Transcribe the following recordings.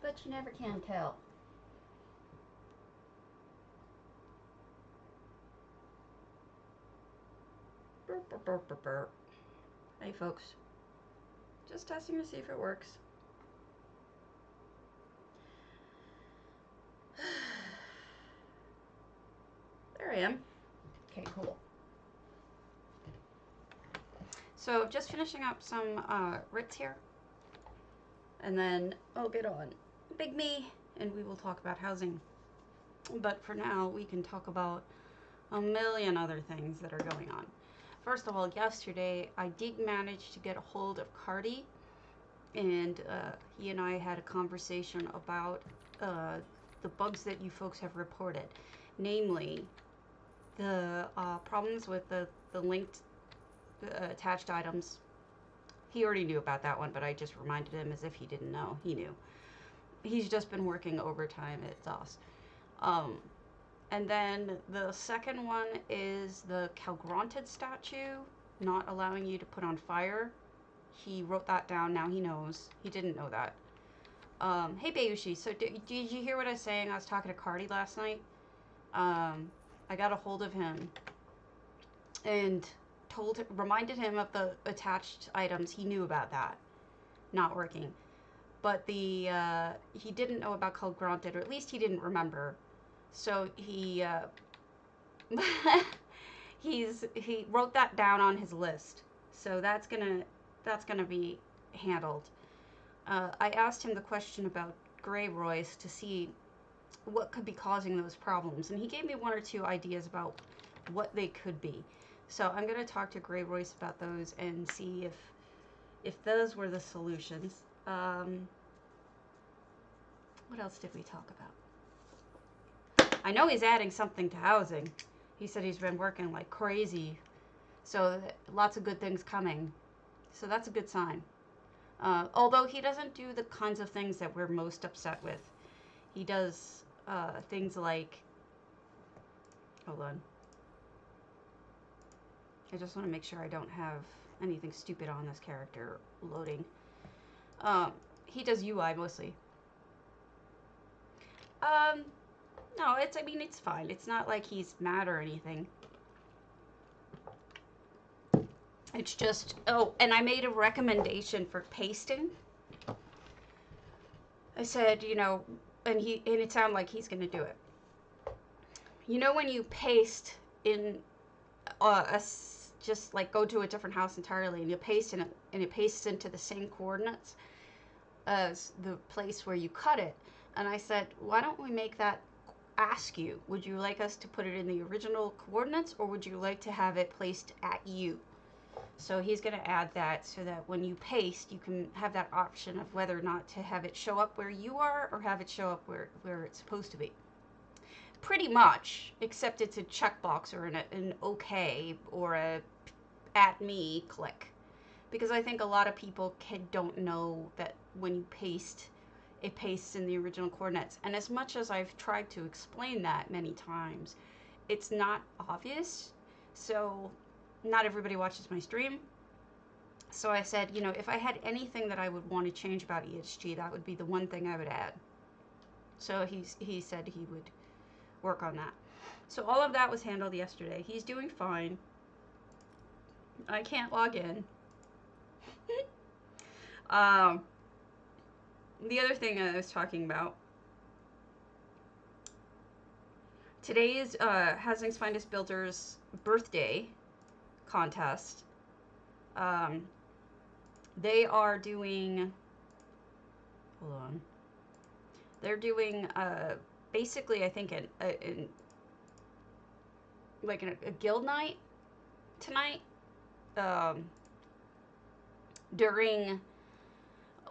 but you never can tell. Burp, burp, burp, burp, burp. Hey folks, just testing to see if it works. There I am. Okay, cool. So just finishing up some writs here, and then I'll get on Big Me, and we will talk about housing. But for now, we can talk about a million other things that are going on. First of all, yesterday I did manage to get a hold of Cardi, and he and I had a conversation about the bugs that you folks have reported, namely the problems with the linked attached items. He already knew about that one, but I just reminded him as if he didn't know. He knew. He's just been working overtime at DOS. And then the second one is the Calgronted statue not allowing you to put on fire. He wrote that down. Now he knows. He didn't know that. Hey Bayushi, so did you hear what I was saying? I was talking to Cardi last night. I got a hold of him and reminded him of the attached items. He knew about that not working, but he didn't know about Calgronted, or at least he didn't remember. So he he wrote that down on his list. So that's gonna be handled. I asked him the question about Grey Royce to see what could be causing those problems, and he gave me one or two ideas about what they could be. So I'm gonna talk to Grey Royce about those and see if those were the solutions. What else did we talk about? I know he's adding something to housing. He said he's been working like crazy, so lots of good things coming. So that's a good sign. Although he doesn't do the kinds of things that we're most upset with. He does things like, hold on. I just want to make sure I don't have anything stupid on this character loading. He does UI mostly. No, I mean, it's fine. It's not like he's mad or anything. It's just, oh, and I made a recommendation for pasting. I said, you know, and it sounded like he's going to do it. You know, when you paste in just like go to a different house entirely and you paste in it, and it pastes into the same coordinates as the place where you cut it. And I said, why don't we make that ask you, would you like us to put it in the original coordinates, or would you like to have it placed at you? So he's going to add that so that when you paste, you can have that option of whether or not to have it show up where you are or have it show up where it's supposed to be. Pretty much, except it's a checkbox or an OK or a at me click. Because I think a lot of people don't know that when you paste, it pastes in the original coordinates. And as much as I've tried to explain that many times, it's not obvious. So not everybody watches my stream. So I said, you know, if I had anything that I would want to change about EHG, that would be the one thing I would add. So he said he would work on that. So all of that was handled yesterday. He's doing fine. I can't log in. The other thing I was talking about, today is Housing's Finest Builders' birthday contest. They are doing, hold on, they're doing basically, I think, a guild night tonight, during,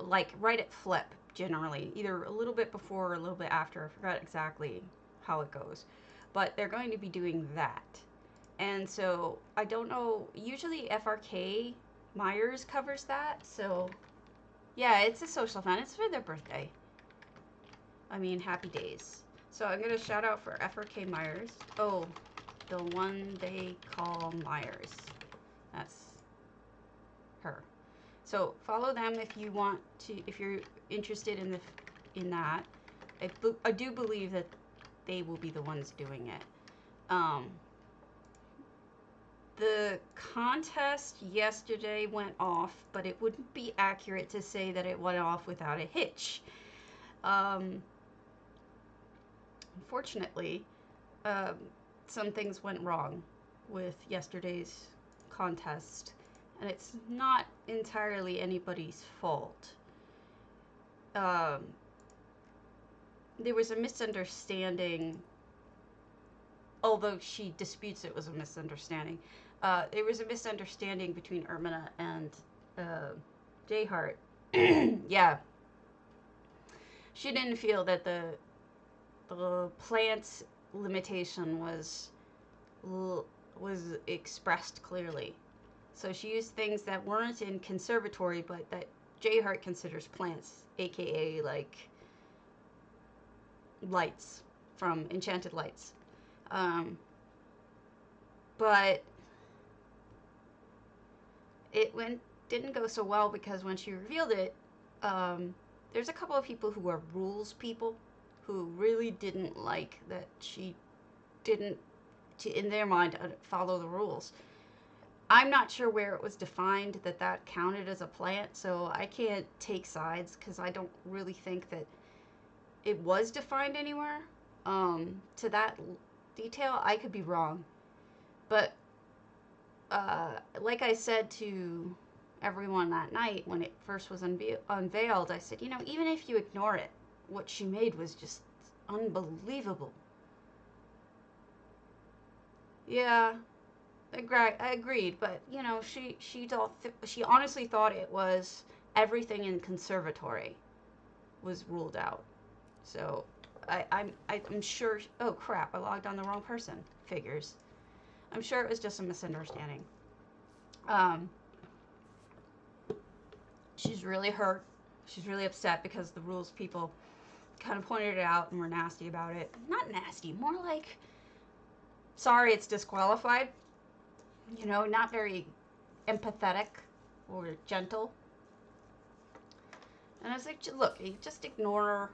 like, right at flip, generally, either a little bit before or a little bit after. I forgot exactly how it goes, but they're going to be doing that. And so I don't know, usually FRK Myers covers that, so yeah, it's a social event. It's for their birthday. I mean, happy days. So I'm gonna shout out for FRK Myers. Oh, the one they call Myers. That's her. So follow them if you want to, if you're interested in the in that. I do believe that they will be the ones doing it. The contest yesterday went off, but it wouldn't be accurate to say that it went off without a hitch. Unfortunately, some things went wrong with yesterday's contest, and it's not entirely anybody's fault. There was a misunderstanding, although she disputes it was a misunderstanding. There was a misunderstanding between Ermina and Jayheart. Yeah. She didn't feel that the plant limitation was expressed clearly. So she used things that weren't in conservatory, but that Jayheart considers plants, aka like lights from Enchanted Lights. But it didn't go so well because when she revealed it, there's a couple of people who are rules people who really didn't like that she didn't, in their mind, follow the rules. I'm not sure where it was defined that counted as a plant, so I can't take sides because I don't really think that it was defined anywhere. To that detail, I could be wrong. But like I said to everyone that night when it first was unveiled, I said, even if you ignore it, what she made was just unbelievable. Yeah, I agreed, but she honestly thought it was everything in conservatory was ruled out. So I'm sure. Oh crap! I logged on the wrong person. Figures. I'm sure it was just a misunderstanding. She's really hurt. She's really upset because the rules people kind of pointed it out and were nasty about it. Not nasty, more like, sorry, it's disqualified. Not very empathetic or gentle. And I was like, look, you just ignore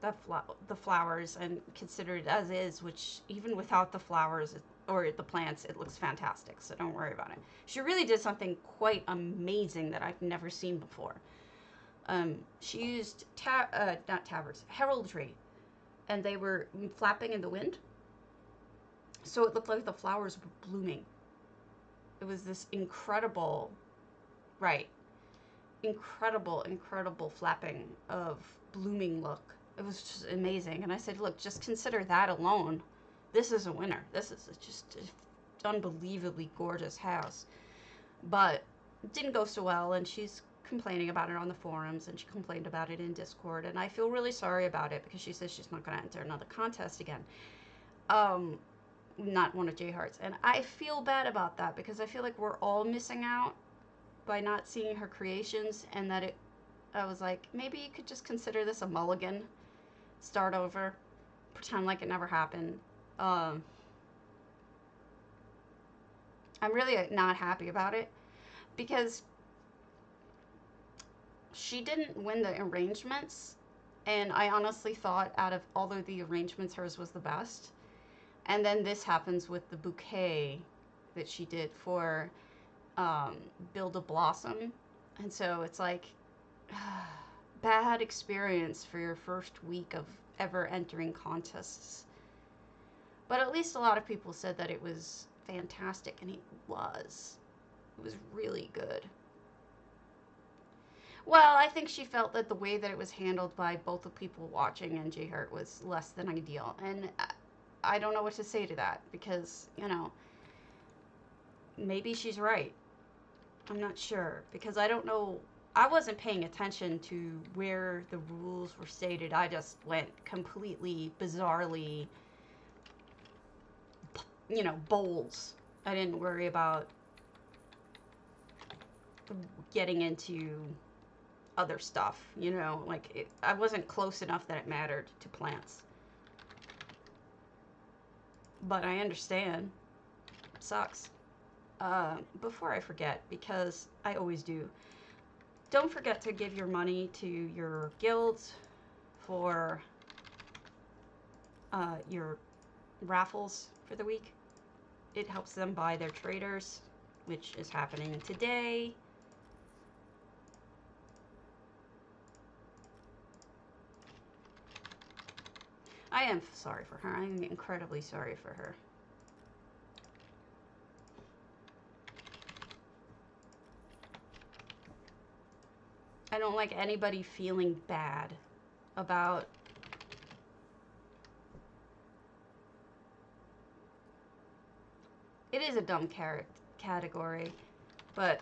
the flowers and consider it as is, which even without the flowers or the plants, it looks fantastic. So don't worry about it. She really did something quite amazing that I've never seen before. She used not tabards, heraldry, and they were flapping in the wind. So it looked like the flowers were blooming. It was this incredible flapping of blooming look. It was just amazing. And I said, look, just consider that alone. This is a winner. This is just an unbelievably gorgeous house. But it didn't go so well, and she's complaining about it on the forums, and she complained about it in Discord, and I feel really sorry about it because she says she's not going to enter another contest again. Not one of Jayheart's. And I feel bad about that because I feel like we're all missing out by not seeing her creations, and that I was like, maybe you could just consider this a mulligan. Start over. Pretend like it never happened. I'm really not happy about it because she didn't win the arrangements, and I honestly thought out of all of the arrangements, hers was the best. And then this happens with the bouquet that she did for Build a Blossom. And so it's like, bad experience for your first week of ever entering contests. But at least a lot of people said that it was fantastic, and it was. It was really good. Well, I think she felt that the way that it was handled by both the people watching and Jayheart was less than ideal. And I don't know what to say to that because, maybe she's right. I'm not sure because I don't know. I wasn't paying attention to where the rules were stated. I just went completely bizarrely, bolds. I didn't worry about getting into other stuff, I wasn't close enough that it mattered to plants. But I understand. It sucks. Before I forget, because I always do, don't forget to give your money to your guilds, for your raffles for the week. It helps them buy their traders, which is happening today. I am sorry for her. I am incredibly sorry for her. I don't like anybody feeling bad about it. Is a dumb category, but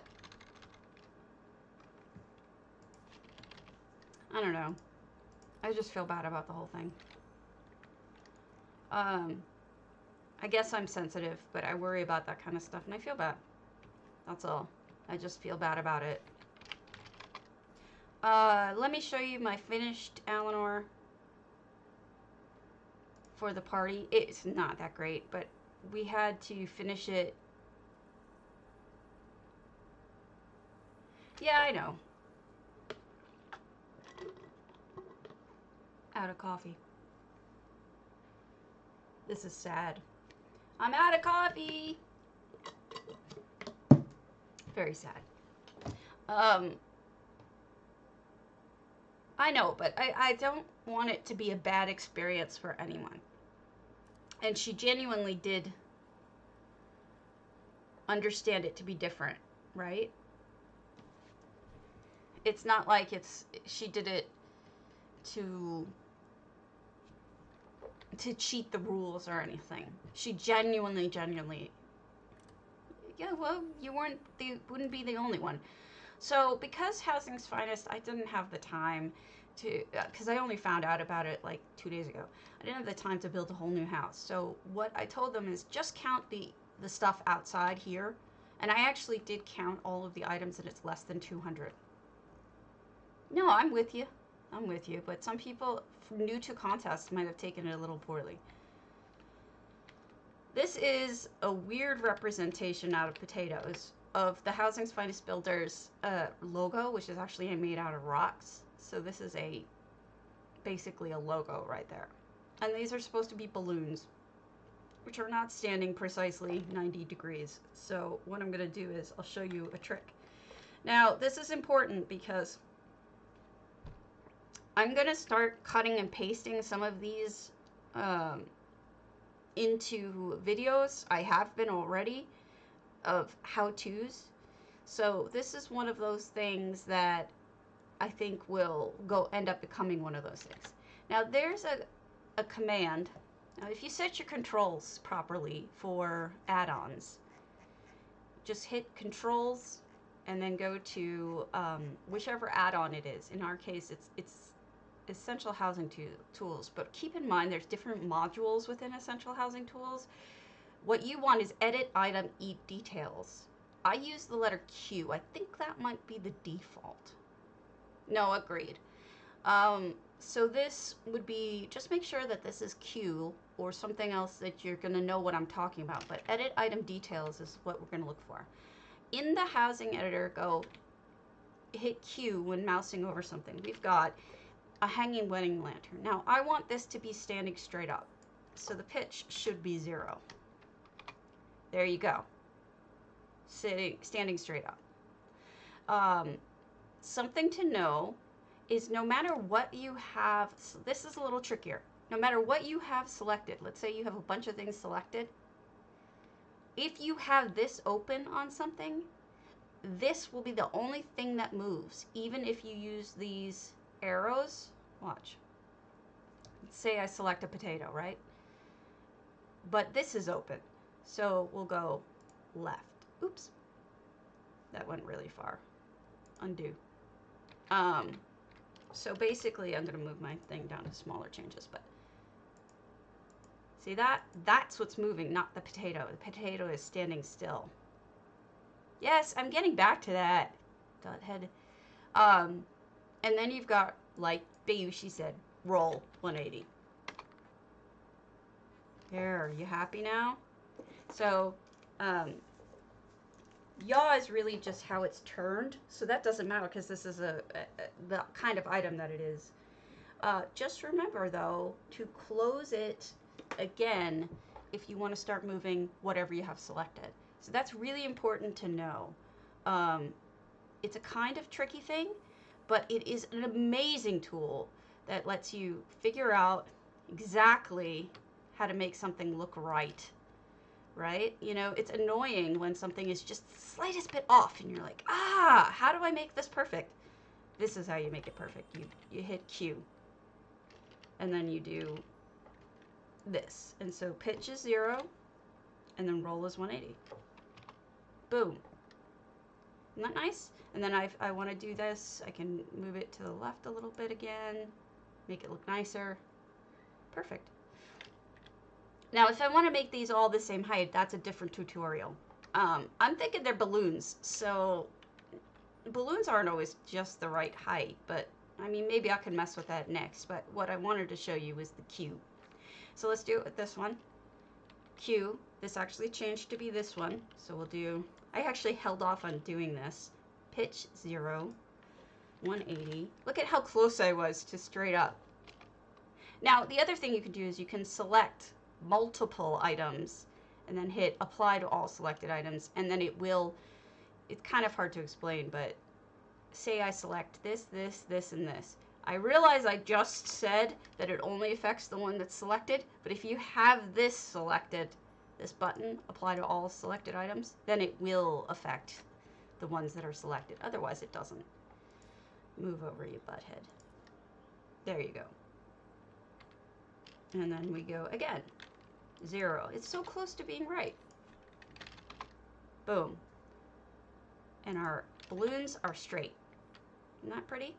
I don't know. I just feel bad about the whole thing. I guess I'm sensitive, but I worry about that kind of stuff, and I feel bad. That's all. I just feel bad about it. Let me show you my finished Eleanor for the party. It's not that great, but we had to finish it. Yeah, I know. Out of coffee. This is sad. I'm out of coffee. Very sad. I know, but I don't want it to be a bad experience for anyone. And she genuinely did understand it to be different, right? It's not like she did it to cheat the rules or anything. She genuinely, yeah, well, wouldn't be the only one. So because Housing's Finest, I didn't have the time to, because I only found out about it like 2 days ago. I didn't have the time to build a whole new house. So what I told them is just count the stuff outside here. And I actually did count all of the items, and it's less than 200. No, I'm with you. I'm with you. But some people new to contests might have taken it a little poorly. This is a weird representation out of potatoes of the Housing's Finest Builders logo, which is actually made out of rocks. So this is basically a logo right there. And these are supposed to be balloons, which are not standing precisely 90 degrees. So what I'm going to do is I'll show you a trick. Now, this is important because I'm going to start cutting and pasting some of these into videos. I have been already of how-tos. So this is one of those things that I think will end up becoming one of those things. Now there's a command. Now if you set your controls properly for add-ons, just hit controls and then go to whichever add-on it is. In our case, it's Essential Housing Tools, but keep in mind there's different modules within Essential Housing Tools. What you want is edit item details. I use the letter Q. I think that might be the default. No, agreed. So this would be, just make sure that this is Q or something else that you're going to know what I'm talking about. But edit item details is what we're going to look for. In the housing editor, go hit Q when mousing over something. We've got a hanging wedding lantern. Now I want this to be standing straight up. So the pitch should be 0. There you go. Standing straight up. Something to know is no matter what you have, so this is a little trickier. No matter what you have selected, let's say you have a bunch of things selected. If you have this open on something, this will be the only thing that moves, even if you use these arrows. Watch. Let's say I select a potato, right? But this is open. So we'll go left. Oops. That went really far. Undo. So basically I'm going to move my thing down to smaller changes, but see that? That's what's moving, not the potato. The potato is standing still. Yes, I'm getting back to that. Dot head. And then you've got, like Bayushi said, roll 180. There, are you happy now? So, yaw is really just how it's turned, so that doesn't matter because this is the kind of item that it is. Just remember, though, to close it again if you want to start moving whatever you have selected. So that's really important to know. It's a kind of tricky thing, but it is an amazing tool that lets you figure out exactly how to make something look right. Right? You know, it's annoying when something is just the slightest bit off and you're like, how do I make this perfect? This is how you make it perfect. You hit Q and then you do this. And so pitch is 0 and then roll is 180. Boom. Isn't that nice? And then I want to do this. I can move it to the left a little bit again, make it look nicer. Perfect. Now, if I want to make these all the same height, that's a different tutorial. I'm thinking they're balloons, so balloons aren't always just the right height, but I mean, maybe I can mess with that next, but what I wanted to show you was the Q. So let's do it with this one. Q, this actually changed to be this one, so we'll do, I actually held off on doing this. Pitch 0, 180. Look at how close I was to straight up. Now, the other thing you can do is you can select multiple items and then hit apply to all selected items, and then it will, it's kind of hard to explain, but say I select this, this, this, and this. I realize I just said that it only affects the one that's selected, but if you have this selected, this button, apply to all selected items, then it will affect the ones that are selected. Otherwise it doesn't. Move over, you butthead. There you go. And then we go again. 0. It's so close to being right. Boom. And our balloons are straight. Isn't that pretty?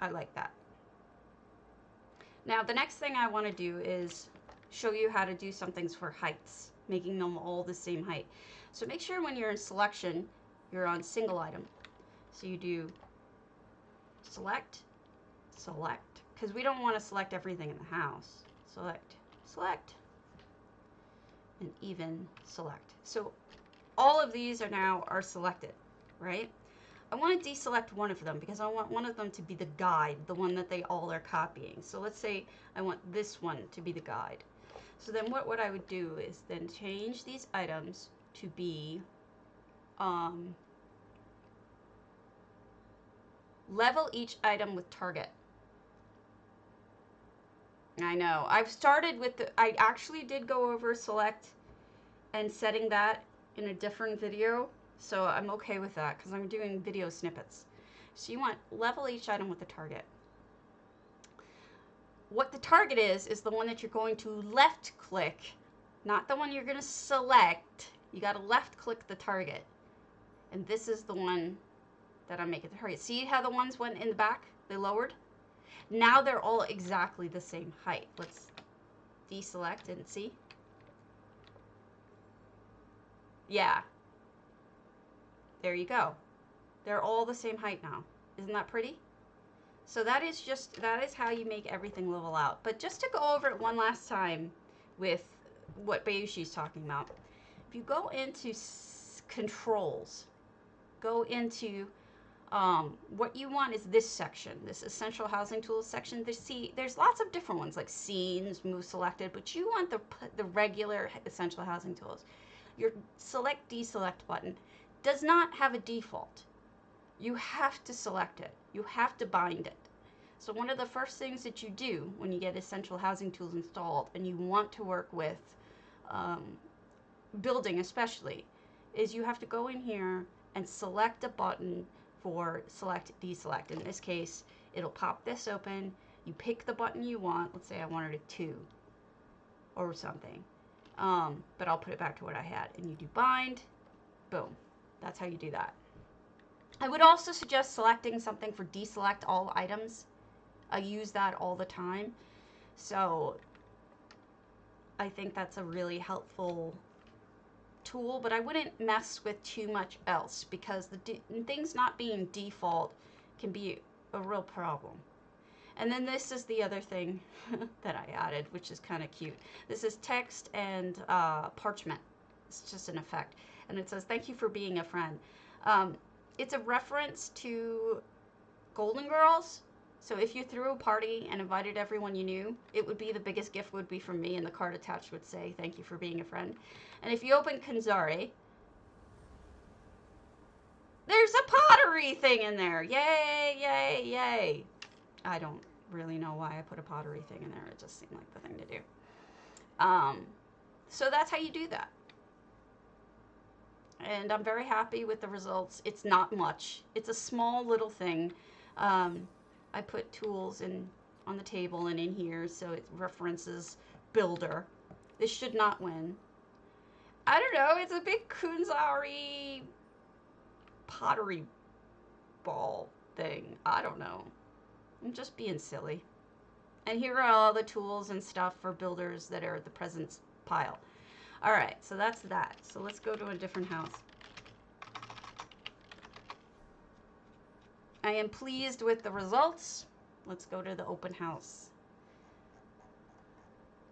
I like that. Now the next thing I want to do is show you how to do some things for heights, making them all the same height. So make sure when you're in selection, you're on single item. So you do select, select, because we don't want to select everything in the house. Select, select, and even select. So all of these are now selected, right? I want to deselect one of them because I want one of them to be the guide, the one that they all are copying. So let's say I want this one to be the guide. So then what I would do is then change these items to be level each item with target. I know. I've started with I actually did go over select and setting that in a different video. So I'm okay with that because I'm doing video snippets. So you want level each item with a target. What the target is the one that you're going to left click, not the one you're going to select. You got to left click the target. And this is the one that I'm making the target. See how the ones went in the back? They lowered. Now they're all exactly the same height. Let's deselect and see. Yeah. There you go. They're all the same height now. Isn't that pretty? So that is how you make everything level out. But just to go over it one last time with what Bayushi's talking about. If you go into controls, go into what you want is this section, this essential housing tools section. There's lots of different ones like scenes, move selected, but you want the regular essential housing tools. Your select deselect button does not have a default. You have to select it. You have to bind it. So one of the first things that you do when you get essential housing tools installed and you want to work with building especially, is you have to go in here and select a button for select deselect. In this case, it'll pop this open. You pick the button you want. Let's say I wanted a 2 or something. But I'll put it back to what I had. And you do bind. Boom. That's how you do that. I would also suggest selecting something for deselect all items. I use that all the time. So I think that's a really helpful tool, but I wouldn't mess with too much else because things not being default can be a real problem. And then this is the other thing that I added, which is kind of cute. This is text and parchment. It's just an effect. And it says, thank you for being a friend. It's a reference to Golden Girls. So if you threw a party and invited everyone you knew, it would be the biggest gift would be from me, and the card attached would say, thank you for being a friend. And if you open Kanzari, there's a pottery thing in there. Yay, yay, yay. I don't really know why I put a pottery thing in there. It just seemed like the thing to do. So that's how you do that. And I'm very happy with the results. It's not much. It's a small little thing. I put tools on the table and in here, so it references builder. This should not win. I don't know. It's a big Kanzari pottery ball thing. I don't know. I'm just being silly. And here are all the tools and stuff for builders that are at the presents pile. All right, so that's that. So let's go to a different house. I am pleased with the results. Let's go to the open house.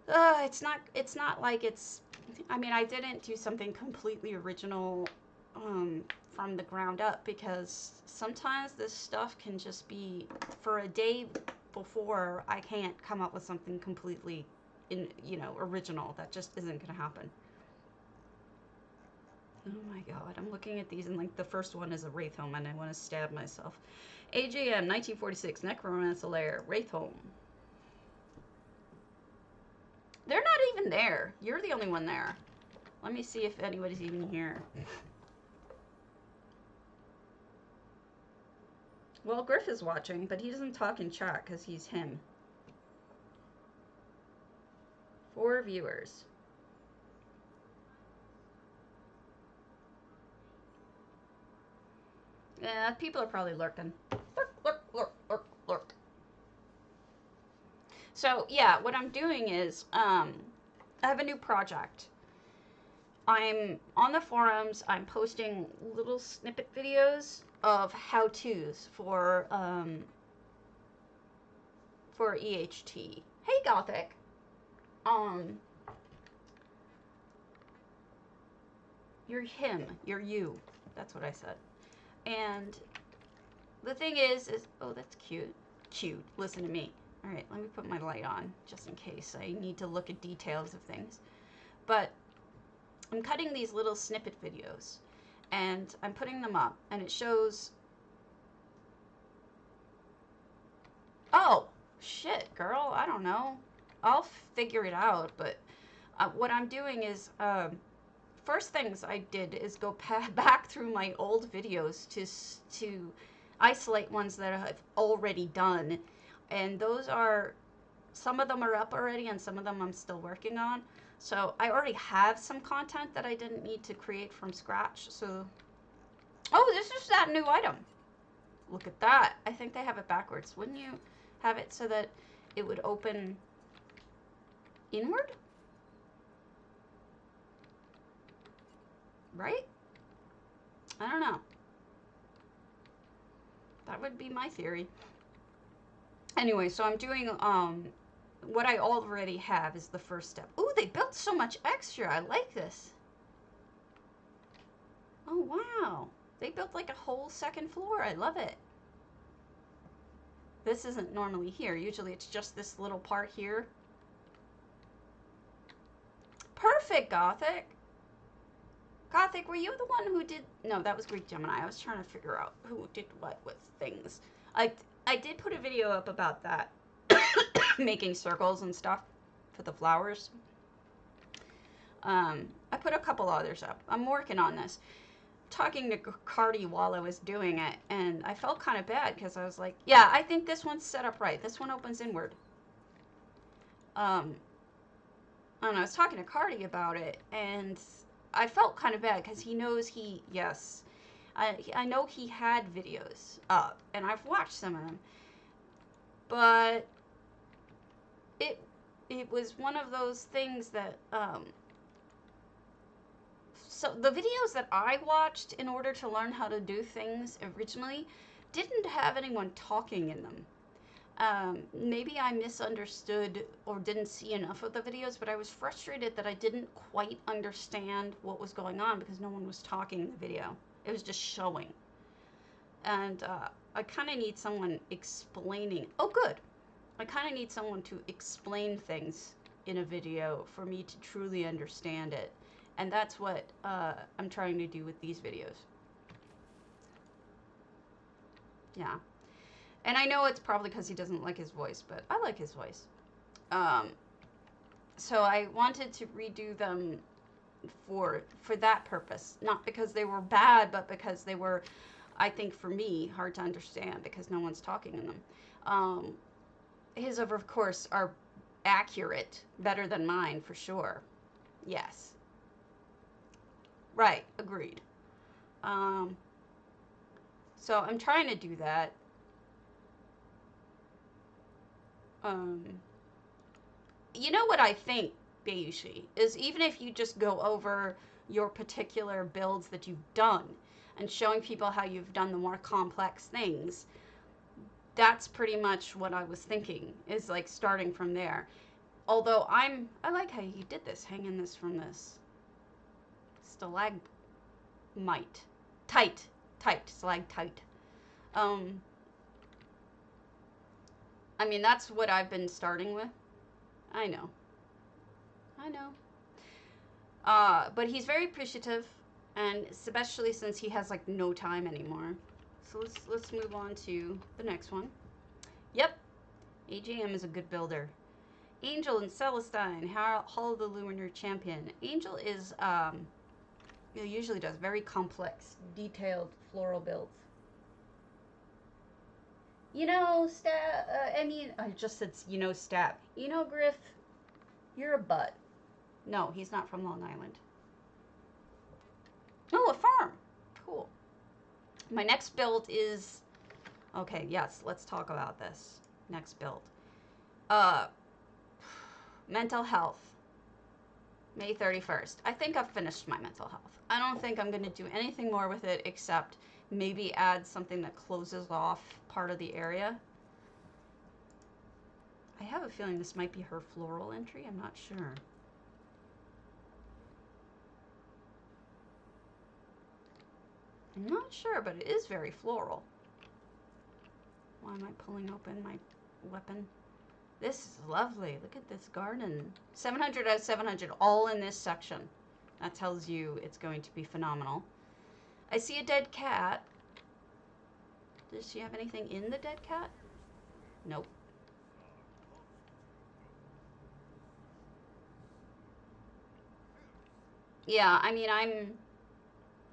It's not like it's, I mean, I didn't do something completely original from the ground up, because sometimes this stuff can just be, for a day before, I can't come up with something completely original. That just isn't going to happen. Oh my god, I'm looking at these and like the first one is a Wraithhome and I want to stab myself. AJM 1946, Necromancer Lair, Wraithhome. They're not even there. You're the only one there. Let me see if anybody's even here. Well, Griff is watching, but he doesn't talk in chat because he's him. 4 viewers. Yeah, people are probably lurking. Lurk, lurk, lurk, lurk, lurk. So, yeah, what I'm doing is, I have a new project. I'm on the forums, I'm posting little snippet videos of how-tos for EHT. Hey, Gothic. You're him. You're you. That's what I said. And the thing is, oh, that's cute. Cute. Listen to me. All right, let me put my light on just in case I need to look at details of things. But I'm cutting these little snippet videos and I'm putting them up and it shows. Oh, shit, girl. I don't know. I'll figure it out. But what I'm doing is, first things I did is go back through my old videos to isolate ones that I've already done. And those are, some of them are up already and some of them I'm still working on. So I already have some content that I didn't need to create from scratch. So, oh, this is that new item. Look at that. I think they have it backwards. Wouldn't you have it so that it would open inward? Right? I don't know. That would be my theory. Anyway, so I'm doing, what I already have is the first step. Ooh, they built so much extra. I like this. Oh, wow. They built like a whole second floor. I love it. This isn't normally here. Usually it's just this little part here. Perfect, Gothic. Gothic, were you the one who did... No, that was Greek Gemini. I was trying to figure out who did what with things. I did put a video up about that. Making circles and stuff for the flowers. I put a couple others up. I'm working on this. Talking to Cardi while I was doing it, and I felt kind of bad because I was like, yeah, I think this one's set up right. This one opens inward. And I was talking to Cardi about it, and I felt kind of bad because he knows I know he had videos up, and I've watched some of them, but it was one of those things that, so the videos that I watched in order to learn how to do things originally didn't have anyone talking in them. Maybe I misunderstood or didn't see enough of the videos, but I was frustrated that I didn't quite understand what was going on because no one was talking in the video. It was just showing. And I kind of need someone explaining. Oh, good. I kind of need someone to explain things in a video for me to truly understand it. And that's what I'm trying to do with these videos. Yeah. And I know it's probably because he doesn't like his voice, but I like his voice. So I wanted to redo them for that purpose. Not because they were bad, but because they were, I think for me, hard to understand because no one's talking in them. His, of course, are accurate, better than mine, for sure. Yes. Right, agreed. So I'm trying to do that. You know what I think, Bayushi, is even if you just go over your particular builds that you've done and showing people how you've done the more complex things, that's pretty much what I was thinking, is like starting from there. Although I like how you did this, hanging this from this stalagmite. Stalactite. I mean, that's what I've been starting with. I know. But he's very appreciative, and especially since he has like no time anymore. So let's move on to the next one. Yep, AJM is a good builder. Angel and Celestine, Hall of the Lunar Champion. Angel is usually does very complex, detailed floral builds. You know, I just said, you know, Stab. You know, Griff, you're a butt. No, he's not from Long Island. Oh, a farm. Cool. My next build is, okay, yes, let's talk about this. Next build. Mental health. May 31st. I think I've finished my mental health. I don't think I'm going to do anything more with it except maybe add something that closes off part of the area. I have a feeling this might be her floral entry. I'm not sure. I'm not sure, but it is very floral. Why am I pulling open my weapon? This is lovely. Look at this garden. 700 out of 700, all in this section. That tells you it's going to be phenomenal. I see a dead cat. Does she have anything in the dead cat? Nope. Yeah, I mean, I'm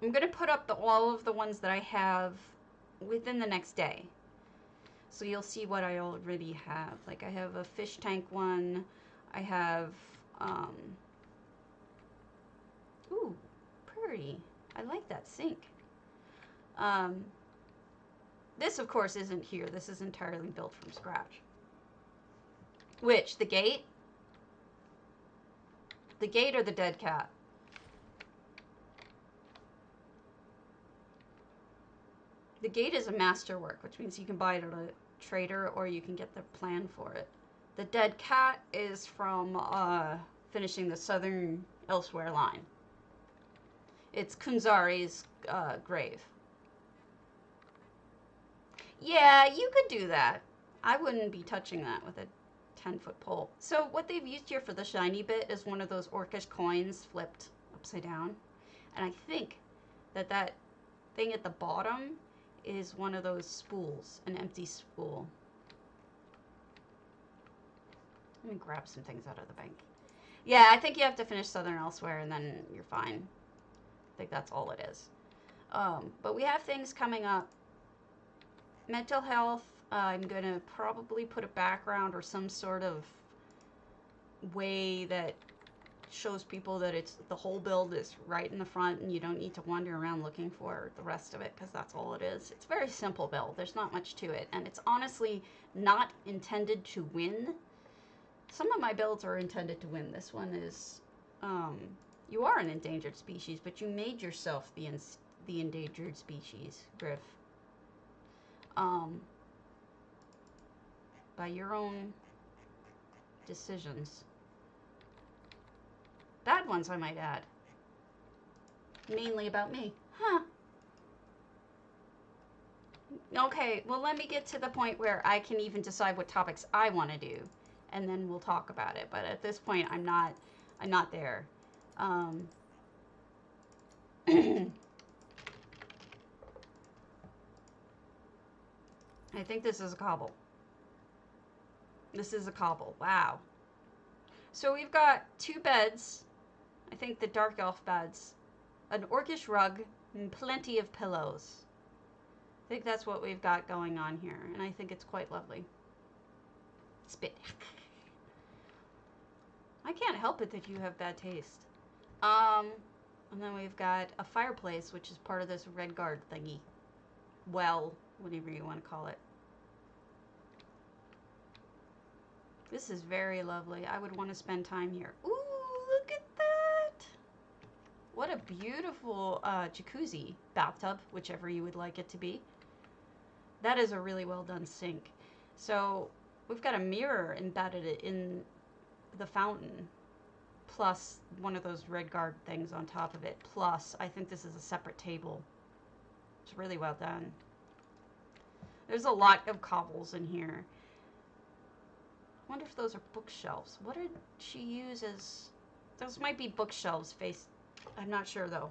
going to put up all of the ones that I have within the next day. So you'll see what I already have. Like I have a fish tank one. I have, ooh, pretty. I like that sink. This, of course, isn't here. This is entirely built from scratch. Which? The gate? The gate or the dead cat? The gate is a masterwork, which means you can buy it at a trader or you can get the plan for it. The dead cat is from finishing the Southern Elsewhere line. It's Kunzari's grave. Yeah, you could do that. I wouldn't be touching that with a 10-foot pole. So what they've used here for the shiny bit is one of those orcish coins flipped upside down. And I think that that thing at the bottom is one of those spools, an empty spool. Let me grab some things out of the bank. Yeah, I think you have to finish Southern Elsewhere and then you're fine. I think that's all it is. But we have things coming up. Mental health, I'm going to probably put a background or some sort of way that shows people that it's the whole build is right in the front and you don't need to wander around looking for the rest of it because that's all it is. It's a very simple build. There's not much to it, and it's honestly not intended to win. Some of my builds are intended to win. This one is, you are an endangered species, but you made yourself the endangered species, Griff. By your own decisions. Bad ones, I might add. Mainly about me. Huh. Okay, well, let me get to the point where I can even decide what topics I want to do, and then we'll talk about it. But at this point, I'm not there. Um, I think this is a cobble. This is a cobble. Wow. So we've got 2 beds. I think the dark elf beds, an orcish rug, and plenty of pillows. I think that's what we've got going on here, and I think it's quite lovely. Spit. I can't help it that you have bad taste. And then we've got a fireplace, which is part of this red guard thingy. Well, whatever you want to call it. This is very lovely. I would want to spend time here. Ooh, look at that! What a beautiful jacuzzi, bathtub, whichever you would like it to be. That is a really well done sink. So we've got a mirror embedded in the fountain, plus one of those red guard things on top of it. Plus, I think this is a separate table. It's really well done. There's a lot of cobbles in here. I wonder if those are bookshelves. What did she use as... Those might be bookshelves faced... I'm not sure, though.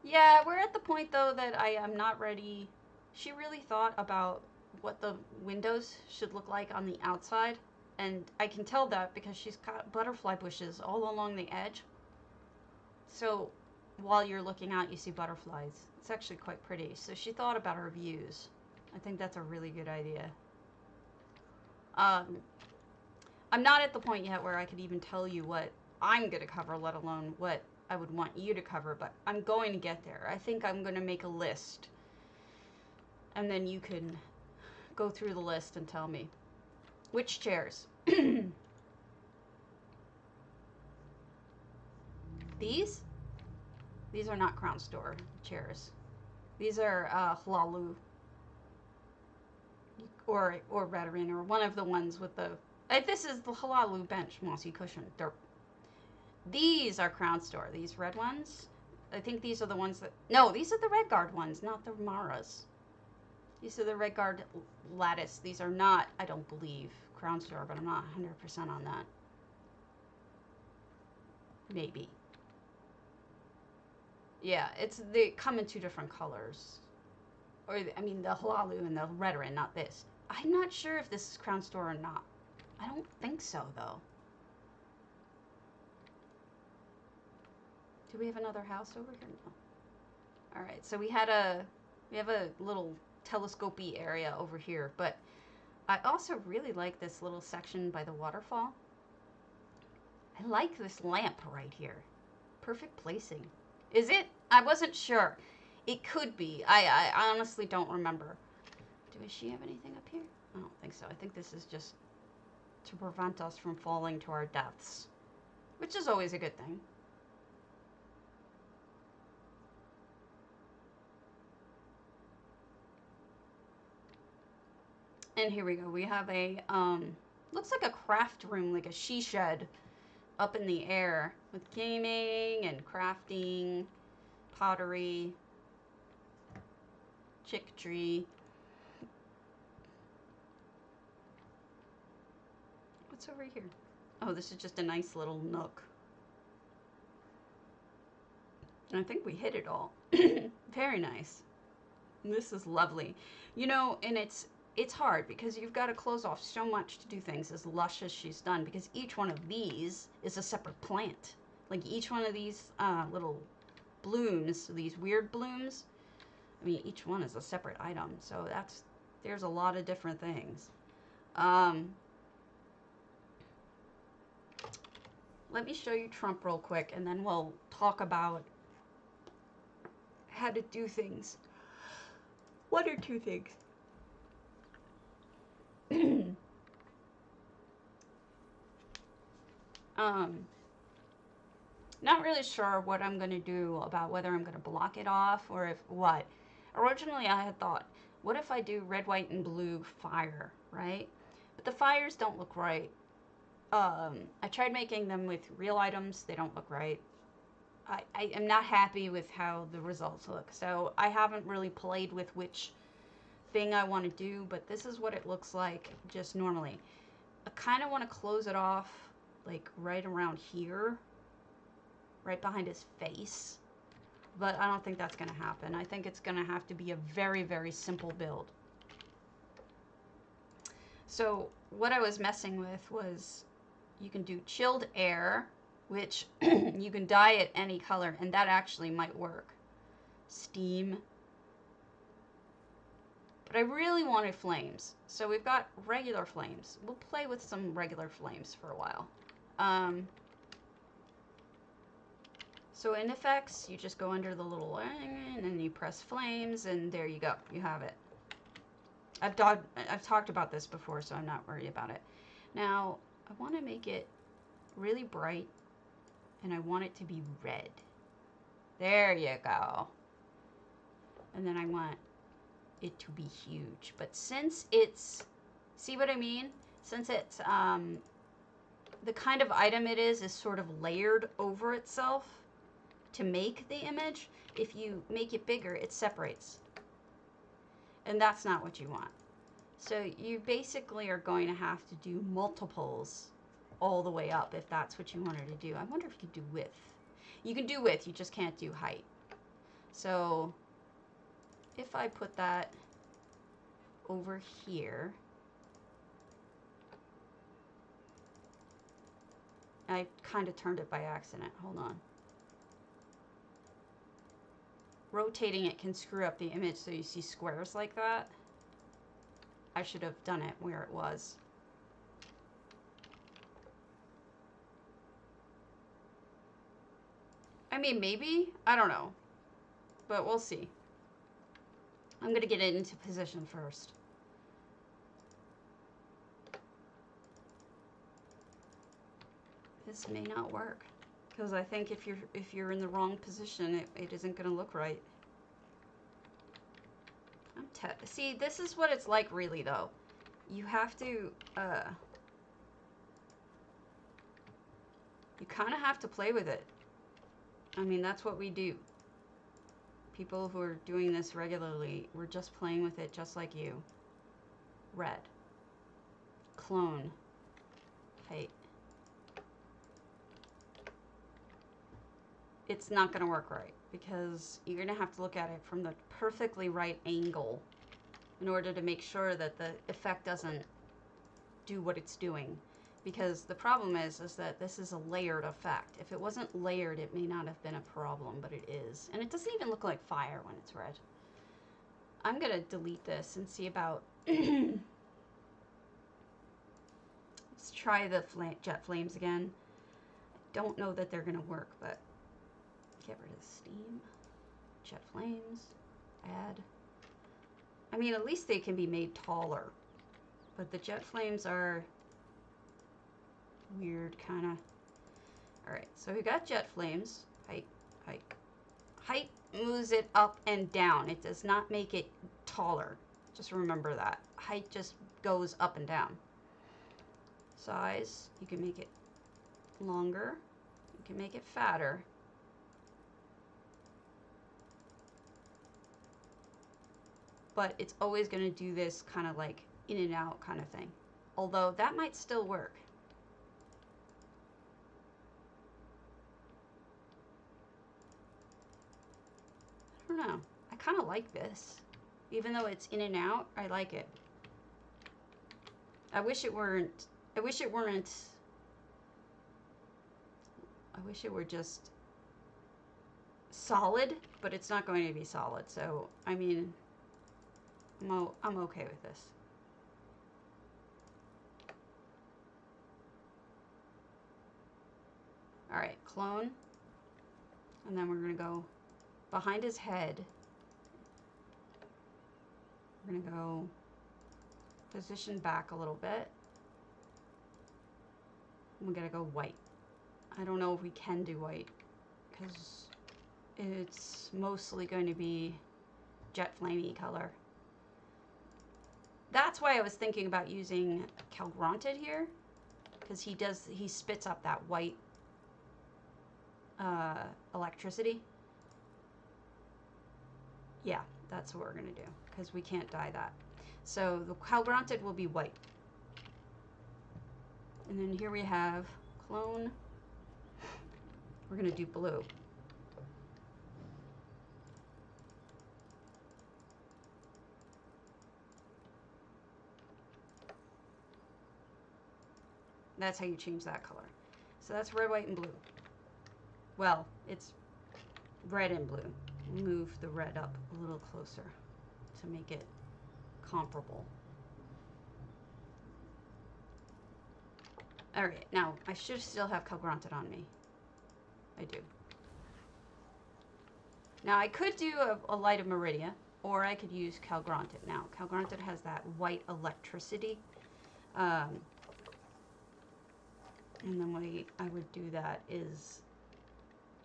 Yeah, we're at the point, though, that I am not ready. She really thought about what the windows should look like on the outside. And I can tell that because she's got butterfly bushes all along the edge. So while you're looking out, you see butterflies. It's actually quite pretty. So she thought about her views. I think that's a really good idea. I'm not at the point yet where I could even tell you what I'm going to cover, let alone what I would want you to cover, but I'm going to get there. I think I'm going to make a list, and then you can go through the list and tell me. Which chairs? These? These are not Crown Store chairs. These are Hlalu or Radarin, or one of the ones with the... this is the Hlalu bench, mossy cushion. These are Crown Store. These red ones. I think these are the ones that... No, these are the Red Guard ones, not the Maras. These are the Red Guard lattice. These are not, I don't believe, Crown Store, but I'm not 100% on that. Maybe. Yeah, they come in 2 different colors. Or, I mean, the Hlalu and the Radarin, not this. I'm not sure if this is Crown Store or not. I don't think so, though. Do we have another house over here? No. All right, so we have a little telescopy area over here, but I also really like this little section by the waterfall. I like this lamp right here. Perfect placing. Is it? I wasn't sure. It could be. I honestly don't remember. Does she have anything up here? I don't think so. I think this is just to prevent us from falling to our deaths, which is always a good thing. And here we go. We have a, looks like a craft room, like a she shed up in the air with gaming and crafting, pottery, chick tree. What's over here? Oh, this is just a nice little nook. And I think we hit it all. Very nice. This is lovely. You know, and it's hard because you've got to close off so much to do things as lush as she's done, because each one of these is a separate plant. Like each one of these little blooms, these weird blooms, I mean, each one is a separate item. So there's a lot of different things. Let me show you Trump real quick, and then we'll talk about how to do things. 1 or 2 things. Not really sure what I'm going to do about whether I'm going to block it off or if what. Originally I had thought, what if I do red, white, and blue fire, right? But the fires don't look right. I tried making them with real items. They don't look right. I am not happy with how the results look. So I haven't really played with which thing I want to do, but this is what it looks like just normally. I kind of want to close it off like right around here, right behind his face. But I don't think that's going to happen. I think it's going to have to be a very, very simple build. So what I was messing with was you can do chilled air, which you can dye it any color, and that actually might work. Steam. But I really wanted flames. So we've got regular flames. We'll play with some regular flames for a while. So in effects, you just go under the little and then you press flames, and there you go. You have it. I've talked about this before, so I'm not worried about it. Now, I want to make it really bright, and I want it to be red. There you go. And then I want it to be huge. But since it's, see what I mean? Since it's, the kind of item it is sort of layered over itself to make the image, if you make it bigger, it separates. And that's not what you want. So you basically are going to have to do multiples all the way up if that's what you wanted to do. I wonder if you could do width. You can do width, you just can't do height. So if I put that over here, I kind of turned it by accident. Hold on. Rotating it can screw up the image so you see squares like that. I should have done it where it was. I mean, maybe. I don't know. But we'll see. I'm going to get it into position first. This may not work. Because I think if you're in the wrong position, it isn't going to look right. See, this is what it's like really, though. You have to, you kind of have to play with it. I mean, that's what we do. People who are doing this regularly, we're just playing with it just like you. Red. Clone. Height. It's not going to work right because you're going to have to look at it from the perfectly right angle in order to make sure that the effect doesn't do what it's doing. Because the problem is that this is a layered effect. If it wasn't layered, it may not have been a problem, but it is. And it doesn't even look like fire when it's red. I'm going to delete this and see about... Let's try the jet flames again. I don't know that they're going to work, but... Get rid of steam. Jet flames. Add. I mean, at least they can be made taller. But the jet flames are weird, kind of. Alright, so we got jet flames. Height, height. Height moves it up and down. It does not make it taller. Just remember that. Height just goes up and down. Size, you can make it longer. You can make it fatter. But it's always going to do this kind of like in and out kind of thing. Although that might still work. I don't know. I kind of like this. Even though it's in and out, I like it. I wish it weren't. I wish it weren't. I wish it were just solid, but it's not going to be solid. So, I mean... I'm okay with this. Alright, clone. And then we're going to go behind his head. We're going to go position back a little bit. We're going to go white. I don't know if we can do white because it's mostly going to be jet flamey color. That's why I was thinking about using Calgronted here, because he spits up that white electricity. Yeah, that's what we're gonna do, because we can't dye that. So the Calgranted will be white. And then here we have clone. We're gonna do blue. That's how you change that color. So that's red, white, and blue. Well, it's red and blue. Move the red up a little closer to make it comparable. Alright, now I should still have Calgranted on me. I do. Now I could do a light of Meridia, or I could use Calgranted. Now, Calgranted has that white electricity. And the way I would do that is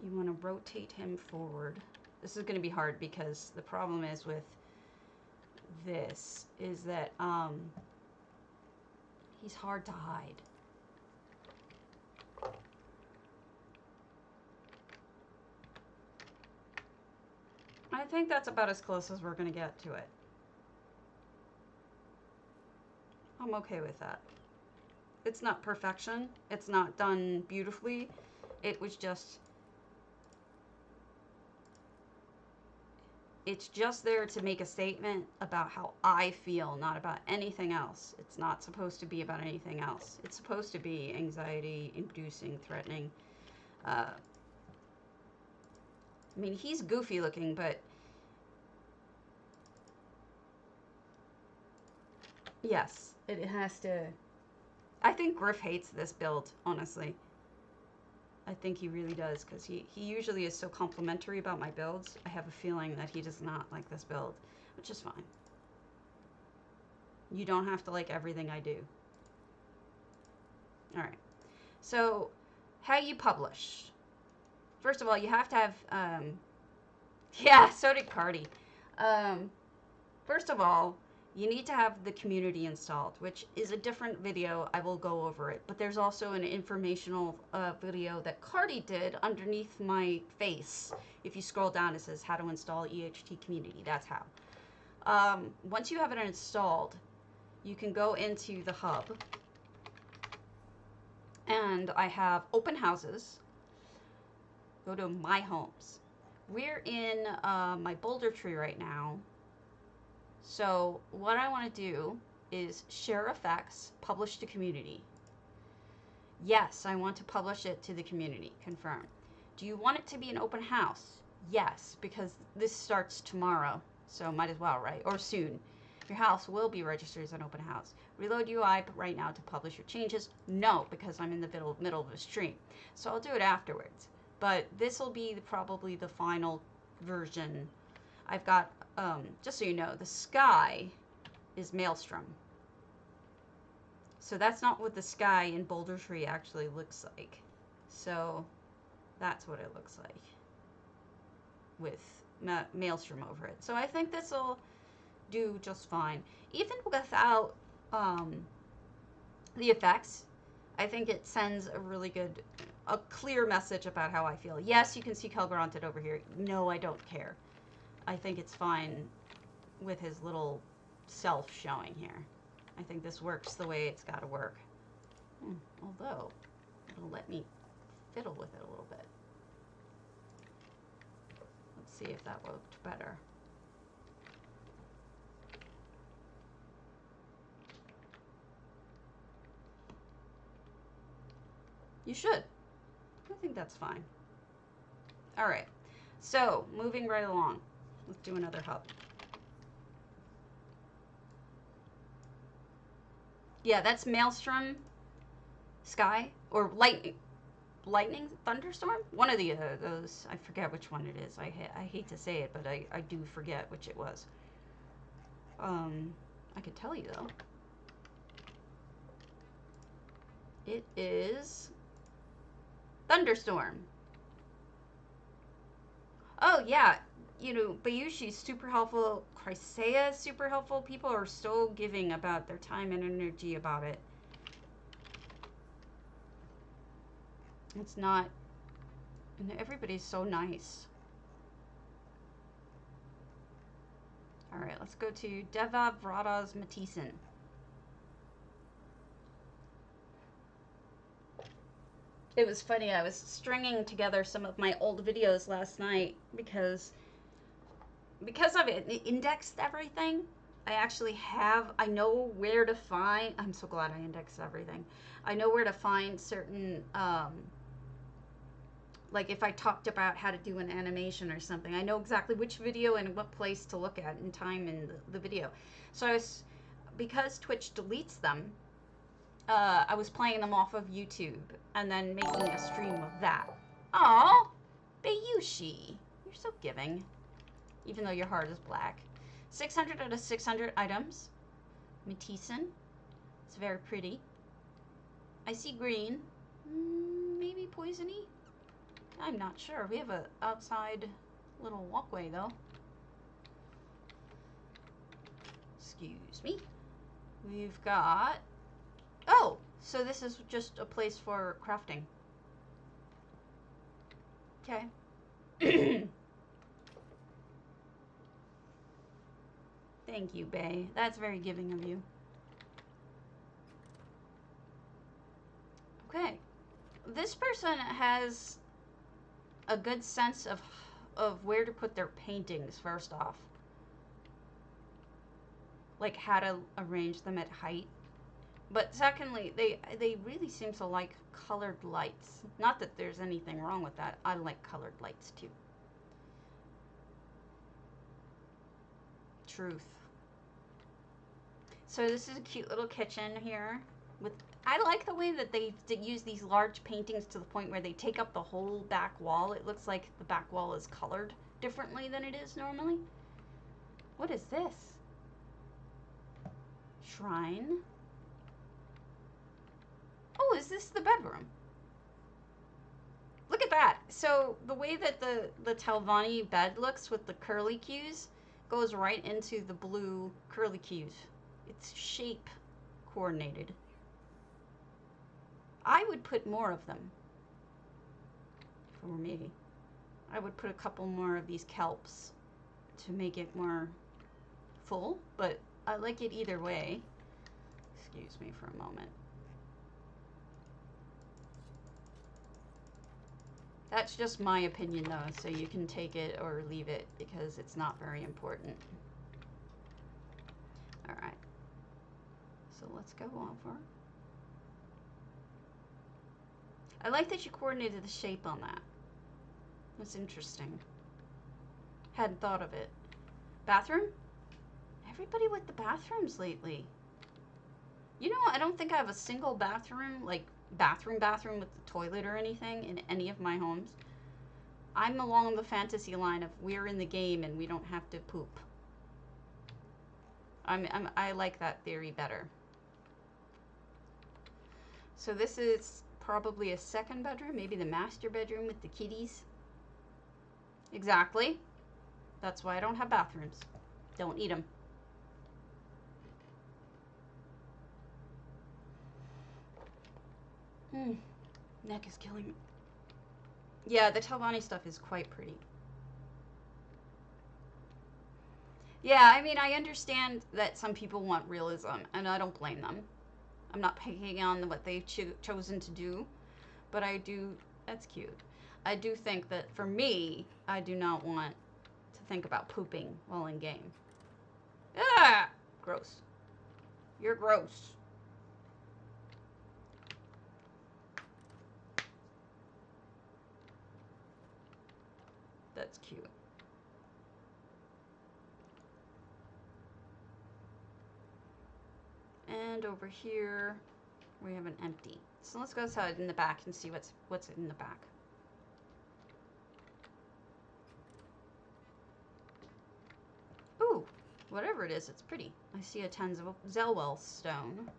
you want to rotate him forward. This is going to be hard because the problem is with this is that he's hard to hide. I think that's about as close as we're going to get to it. I'm okay with that. It's not perfection. It's not done beautifully. It was just... It's just there to make a statement about how I feel, not about anything else. It's not supposed to be about anything else. It's supposed to be anxiety-inducing, threatening. I mean, he's goofy looking, but... Yes, it has to... I think Griff hates this build, honestly. I think he really does, because he usually is so complimentary about my builds. I have a feeling that he does not like this build, which is fine. You don't have to like everything I do. Alright, so how you publish. First of all, you have to have, yeah, so did Cardi. First of all, you need to have the community installed, which is a different video. I will go over it. But there's also an informational video that Cardi did underneath my face. If you scroll down, it says how to install EHT Community. That's how. Once you have it installed, you can go into the hub. And I have open houses. Go to My Homes. We're in my boulder tree right now. So what I want to do is share effects, publish to community. Yes, I want to publish it to the community. Confirm. Do you want it to be an open house? Yes, because this starts tomorrow. So might as well, right? Or soon. Your house will be registered as an open house. Reload UI right now to publish your changes. No, because I'm in the middle of a stream. So I'll do it afterwards. But this will be probably the final version. I've got, just so you know, the sky is Maelstrom. So that's not what the sky in Boulder Tree actually looks like. So that's what it looks like with Maelstrom over it. So I think this will do just fine. Even without the effects, I think it sends a really good, a clear message about how I feel. Yes, you can see Calgranted over here. No, I don't care. I think it's fine with his little self showing here. I think this works the way it's got to work. Although, it'll let me fiddle with it a little bit. Let's see if that worked better. You should. I think that's fine. All right. So, moving right along. Let's do another hub. Yeah, that's Maelstrom Sky or Lightning Thunderstorm? One of the those. I forget which one it is. I hate to say it, but I do forget which it was. I could tell you though. It is Thunderstorm. Oh yeah, you know, Bayushi's super helpful. Chrysaea is super helpful. People are so giving about their time and energy about it. It's not, and everybody's so nice. All right, let's go to Deva Vrata's Matthiessen. It was funny, I was stringing together some of my old videos last night because of it indexed everything. I know where to find, I'm so glad I indexed everything. I know where to find certain, like if I talked about how to do an animation or something, I know exactly which video and what place to look at in time in the video. So because Twitch deletes them, I was playing them off of YouTube and then making a stream of that. Aw, Bayushi, you're so giving. Even though your heart is black. 600 out of 600 items. Matthiessen. It's very pretty. I see green. Maybe poisony? I'm not sure. We have a outside little walkway though. Excuse me. We've got... Oh! So this is just a place for crafting. Okay. Thank you, Bay. That's very giving of you. Okay. This person has a good sense of where to put their paintings, first off. Like how to arrange them at height. But secondly, they really seem to like colored lights. Not that there's anything wrong with that. I like colored lights too. Truth. So this is a cute little kitchen here. I like the way that they use these large paintings to the point where they take up the whole back wall. It looks like the back wall is colored differently than it is normally. What is this? Shrine. Oh, is this the bedroom? Look at that. So the way that the Talvani bed looks with the curly cues goes right into the blue curly cues. It's shape coordinated. I would put more of them. For me. I would put a couple more of these kelps to make it more full, but I like it either way. Excuse me for a moment. That's just my opinion though, so you can take it or leave it because it's not very important. Alright. So let's go over. I like that you coordinated the shape on that. That's interesting. Hadn't thought of it. Bathroom? Everybody with the bathrooms lately. You know, I don't think I have a single bathroom, like bathroom with the toilet or anything in any of my homes. I'm along the fantasy line of we're in the game and we don't have to poop. I like that theory better. So this is probably a second bedroom, maybe the master bedroom with the kitties. Exactly. That's why I don't have bathrooms. Don't need them. Neck is killing me. Yeah, the Talvani stuff is quite pretty. Yeah, I mean, I understand that some people want realism, and I don't blame them. I'm not picking on what they've chosen to do, but I do, that's cute. I do think that for me, I do not want to think about pooping while in game. Ah! Gross. You're gross. That's cute. And over here, we have an empty. So let's go outside in the back and see what's in the back. Ooh, whatever it is, it's pretty. I see a Zelwell stone.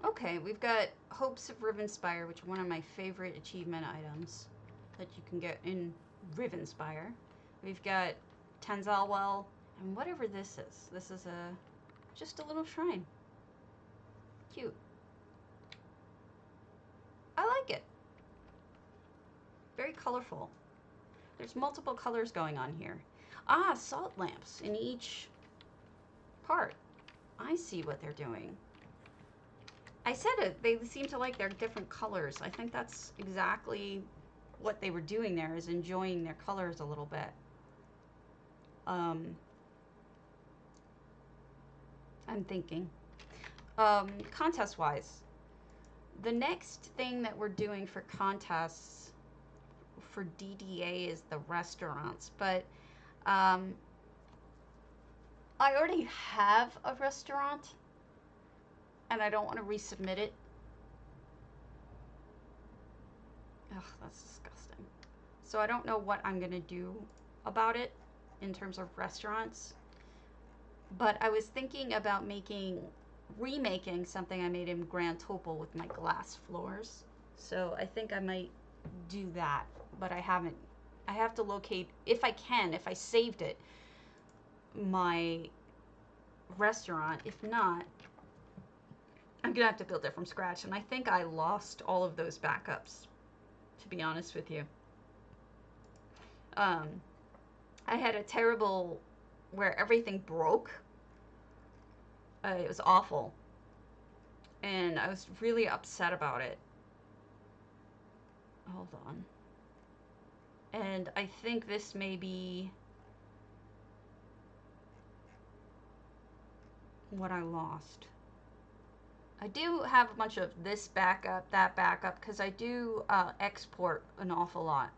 Okay, we've got Hopes of Rivenspire, which is one of my favorite achievement items that you can get in Rivenspire. We've got Tanzalwell, and whatever this is. This is just a little shrine. cute. I like it. Very colorful. There's multiple colors going on here. Ah, salt lamps in each part. I see what they're doing. I said it. They seem to like their different colors. I think that's exactly what they were doing there, is enjoying their colors a little bit. I'm thinking. Contest-wise, the next thing that we're doing for contests for DDA is the restaurants, but I already have a restaurant and I don't want to resubmit it. Ugh, that's disgusting. So I don't know what I'm gonna do about it in terms of restaurants, but I was thinking about remaking something I made in Grand Topol with my glass floors. So I think I might do that, but I haven't. I have to locate, if I saved it, my restaurant. If not, I'm gonna have to build it from scratch, and I think I lost all of those backups, to be honest with you. I had a terrible, where everything broke. It was awful, and I was really upset about it. Hold on. And I think this may be what I lost. I do have a bunch of this backup, that backup, because I do export an awful lot.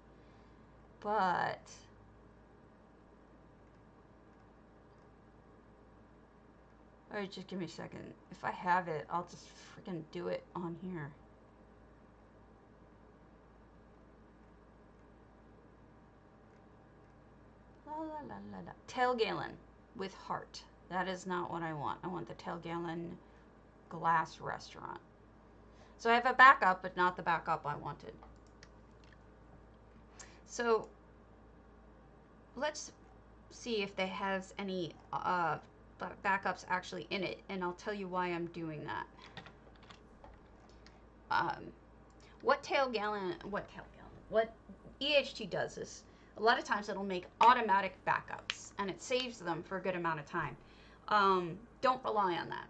But alright, just give me a second. If I have it, I'll just freaking do it on here. La la la la la. Tailgalen with heart. That is not what I want. I want the Tailgalen glass restaurant. So I have a backup, but not the backup I wanted. So let's see if they has any backups actually in it, and I'll tell you why I'm doing that. What EHT does is, a lot of times it'll make automatic backups, and it saves them for a good amount of time. Don't rely on that,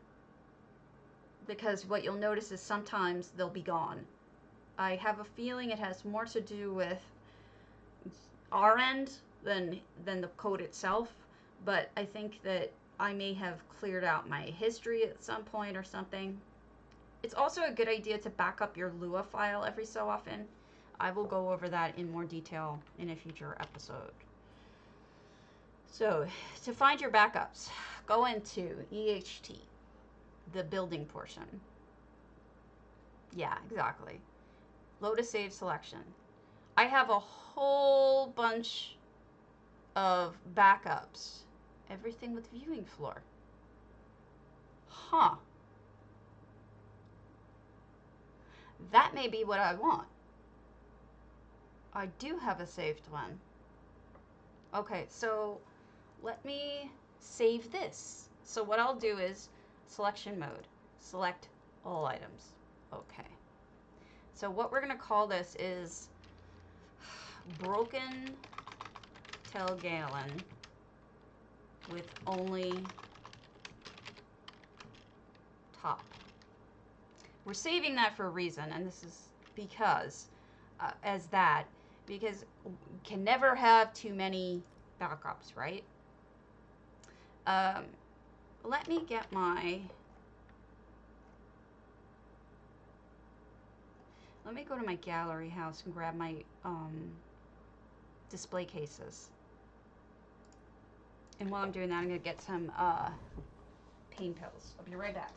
because what you'll notice is sometimes they'll be gone. I have a feeling it has more to do with our end than the code itself, but I think that I may have cleared out my history at some point or something. It's also a good idea to back up your Lua file every so often. I will go over that in more detail in a future episode. So, to find your backups, go into EHT, the building portion. Yeah, exactly. Load a save selection. I have a whole bunch of backups. Everything with viewing floor. Huh. That may be what I want. I do have a saved one. Okay, so let me save this. So what I'll do is selection mode. Select all items. Okay. So what we're going to call this is broken Tailgalen with only top. We're saving that for a reason, and this is because because you can never have too many backups, right? Let me get let me go to my gallery house and grab my display cases. And while I'm doing that, I'm going to get some pain pills. I'll be right back.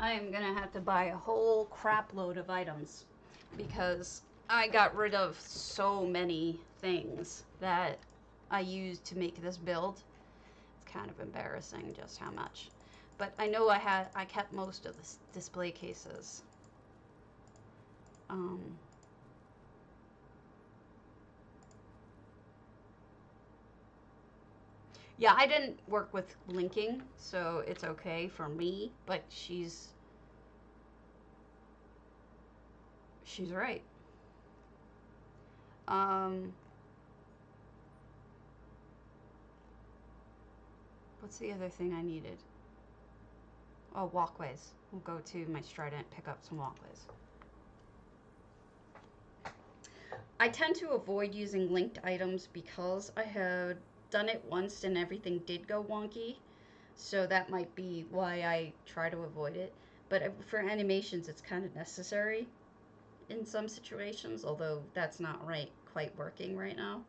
I am gonna have to buy a whole crap load of items because I got rid of so many things that I used to make this build. It's kind of embarrassing just how much. But I know I kept most of the display cases. Yeah, I didn't work with linking, so it's okay for me, but she's right. What's the other thing I needed? Oh, walkways. We'll go to my Strident, pick up some walkways. I tend to avoid using linked items because I had done it once and everything did go wonky. So that might be why I try to avoid it. But for animations, it's kind of necessary in some situations, although that's not quite working right now.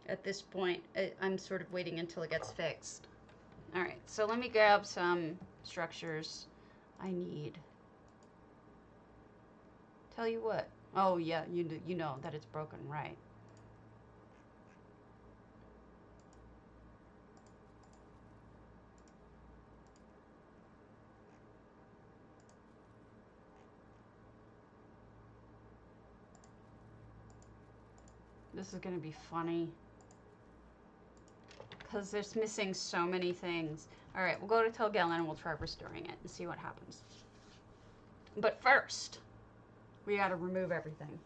At this point, I'm sort of waiting until it gets fixed. Alright, so let me grab some structures I need. Tell you what. Oh yeah, you know that it's broken, right? This is gonna be funny. Because there's missing so many things. Alright, we'll go to Telgelen and we'll try restoring it and see what happens. But first, we gotta remove everything.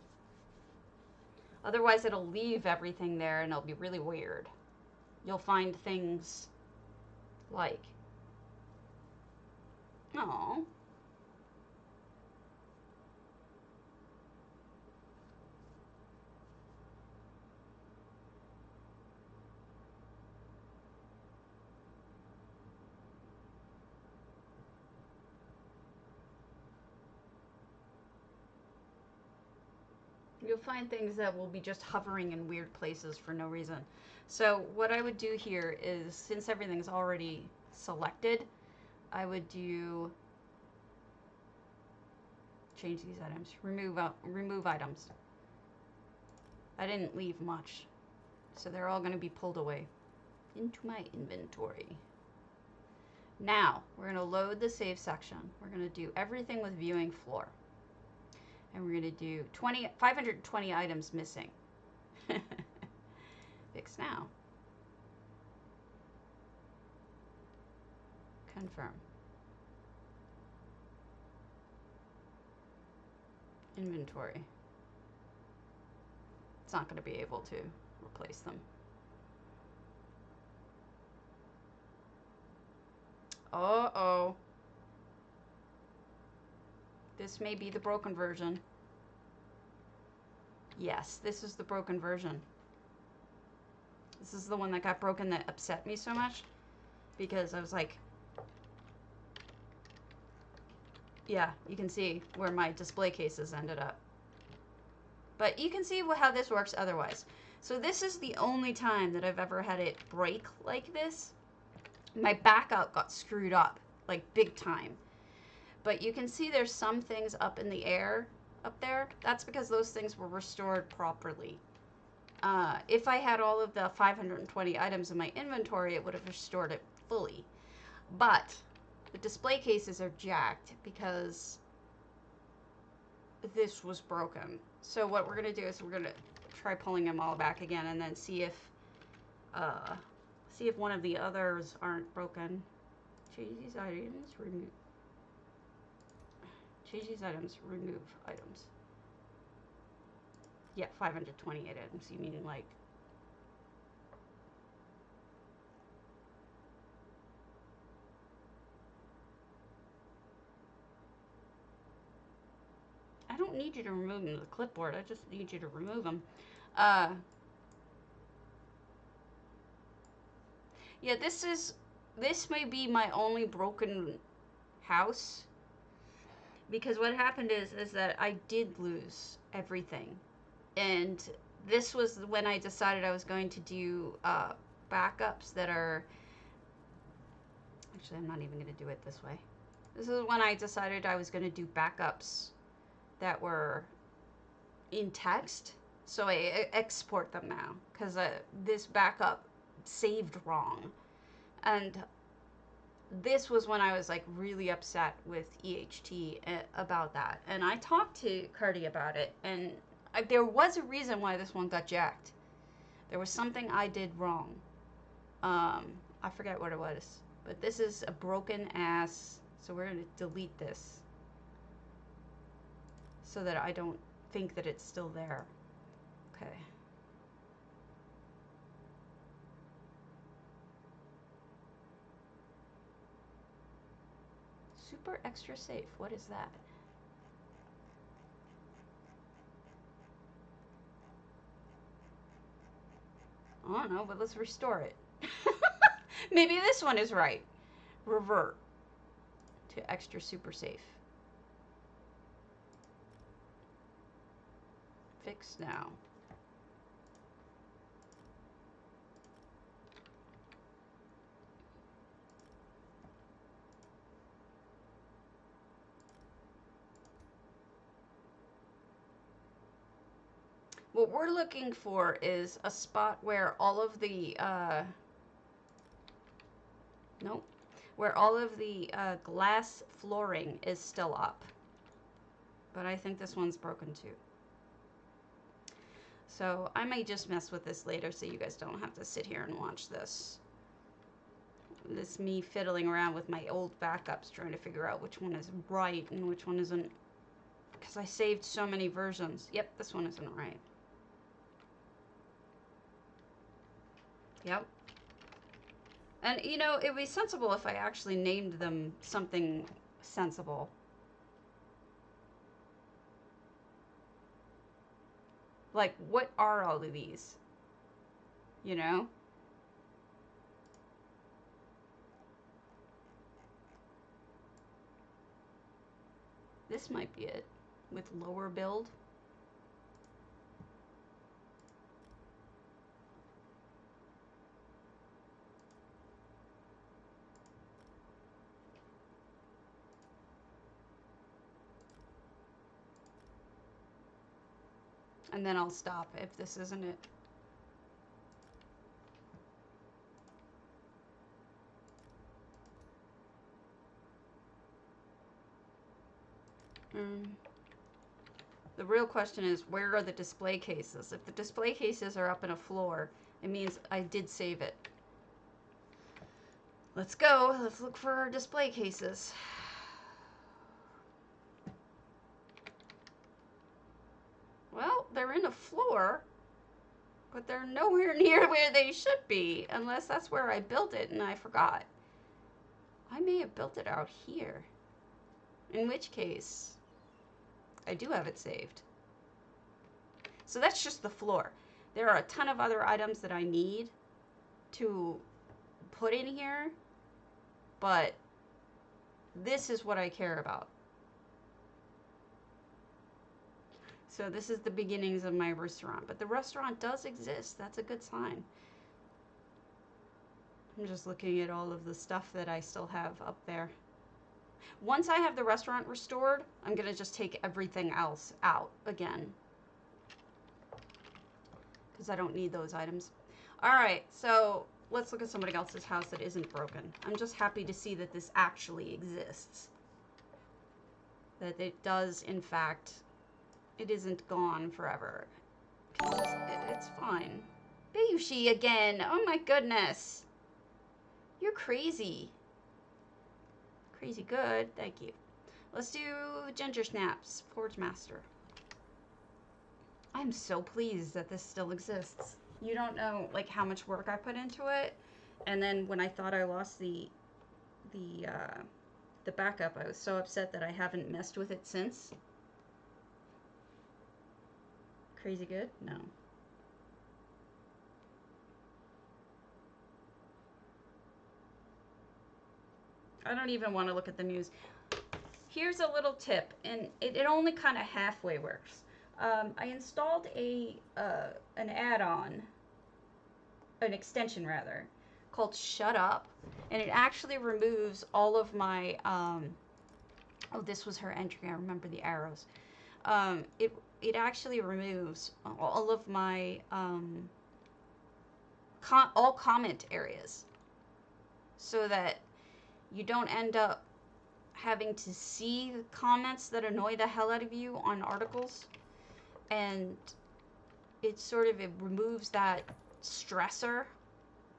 Otherwise it'll leave everything there and it'll be really weird. You'll find things like... Oh. You'll find things that will be just hovering in weird places for no reason. So what I would do here is, since everything's already selected, I would do change these items, remove items. I didn't leave much, so they're all going to be pulled away into my inventory. Now we're going to load the save section. We're going to do everything with viewing floor. And we're going to do 520 items missing. Fix now. Confirm. Inventory. It's not going to be able to replace them. Uh-oh. This may be the broken version. Yes, this is the broken version. This is the one that got broken that upset me so much. Because I was like... Yeah, you can see where my display cases ended up. But you can see how this works otherwise. So this is the only time that I've ever had it break like this. My backup got screwed up, like big time. But you can see there's some things up in the air up there. That's because those things were restored properly. If I had all of the 520 items in my inventory, it would have restored it fully. But the display cases are jacked because this was broken. So what we're going to do is we're going to try pulling them all back again and then see if one of the others aren't broken. Change these items, remove. Change these items, remove items. Yeah, 528 items. You mean like... I don't need you to remove them to the clipboard. I just need you to remove them. Yeah, this may be my only broken house. Because what happened is that I did lose everything. And this was when I decided I was going to do backups that are... Actually, I'm not even going to do it this way. This is when I decided I was going to do backups that were in text. So I export them now because this backup saved wrong. And this was when I was like really upset with EHT about that. And I talked to Cardi about it, and there was a reason why this one got jacked. There was something I did wrong. I forget what it was. But this is a broken ass, so we're going to delete this so that I don't think that it's still there. Okay. Super extra safe. What is that? I don't know, but let's restore it. Maybe this one is right. Revert to extra super safe. Fix now. What we're looking for is a spot where all of the where all of the glass flooring is still up. But I think this one's broken too. So I may just mess with this later so you guys don't have to sit here and watch this. This me fiddling around with my old backups trying to figure out which one is right and which one isn't. Because I saved so many versions. Yep, this one isn't right. Yep. And, you know, it would be sensible if I actually named them something sensible. Like, what are all of these? You know? This might be it. With lower build. And then I'll stop if this isn't it. The real question is, where are the display cases? If the display cases are up in a floor, it means I did save it. Let's go. Let's look for our display cases. Well, they're in a floor, but they're nowhere near where they should be, unless that's where I built it and I forgot. I may have built it out here, in which case I do have it saved. So that's just the floor. There are a ton of other items that I need to put in here, but this is what I care about. So this is the beginnings of my restaurant, but the restaurant does exist. That's a good sign. I'm just looking at all of the stuff that I still have up there. Once I have the restaurant restored, I'm gonna just take everything else out again, because I don't need those items. All right, so let's look at somebody else's house that isn't broken. I'm just happy to see that this actually exists. That it does, in fact, it isn't gone forever. It's fine. Bayushi again. Oh my goodness. You're crazy. Crazy good. Thank you. Let's do Ginger Snaps. Forgemaster. I'm so pleased that this still exists. You don't know like how much work I put into it. And then when I thought I lost the backup, I was so upset that I haven't messed with it since. Crazy good? No. I don't even want to look at the news. Here's a little tip, and it only kind of halfway works. I installed an add-on, an extension rather, called Shut Up, and it actually removes all of my, oh, this was her entry, I remember the arrows. It actually removes all of my, all comment areas, so that you don't end up having to see comments that annoy the hell out of you on articles. And it removes that stressor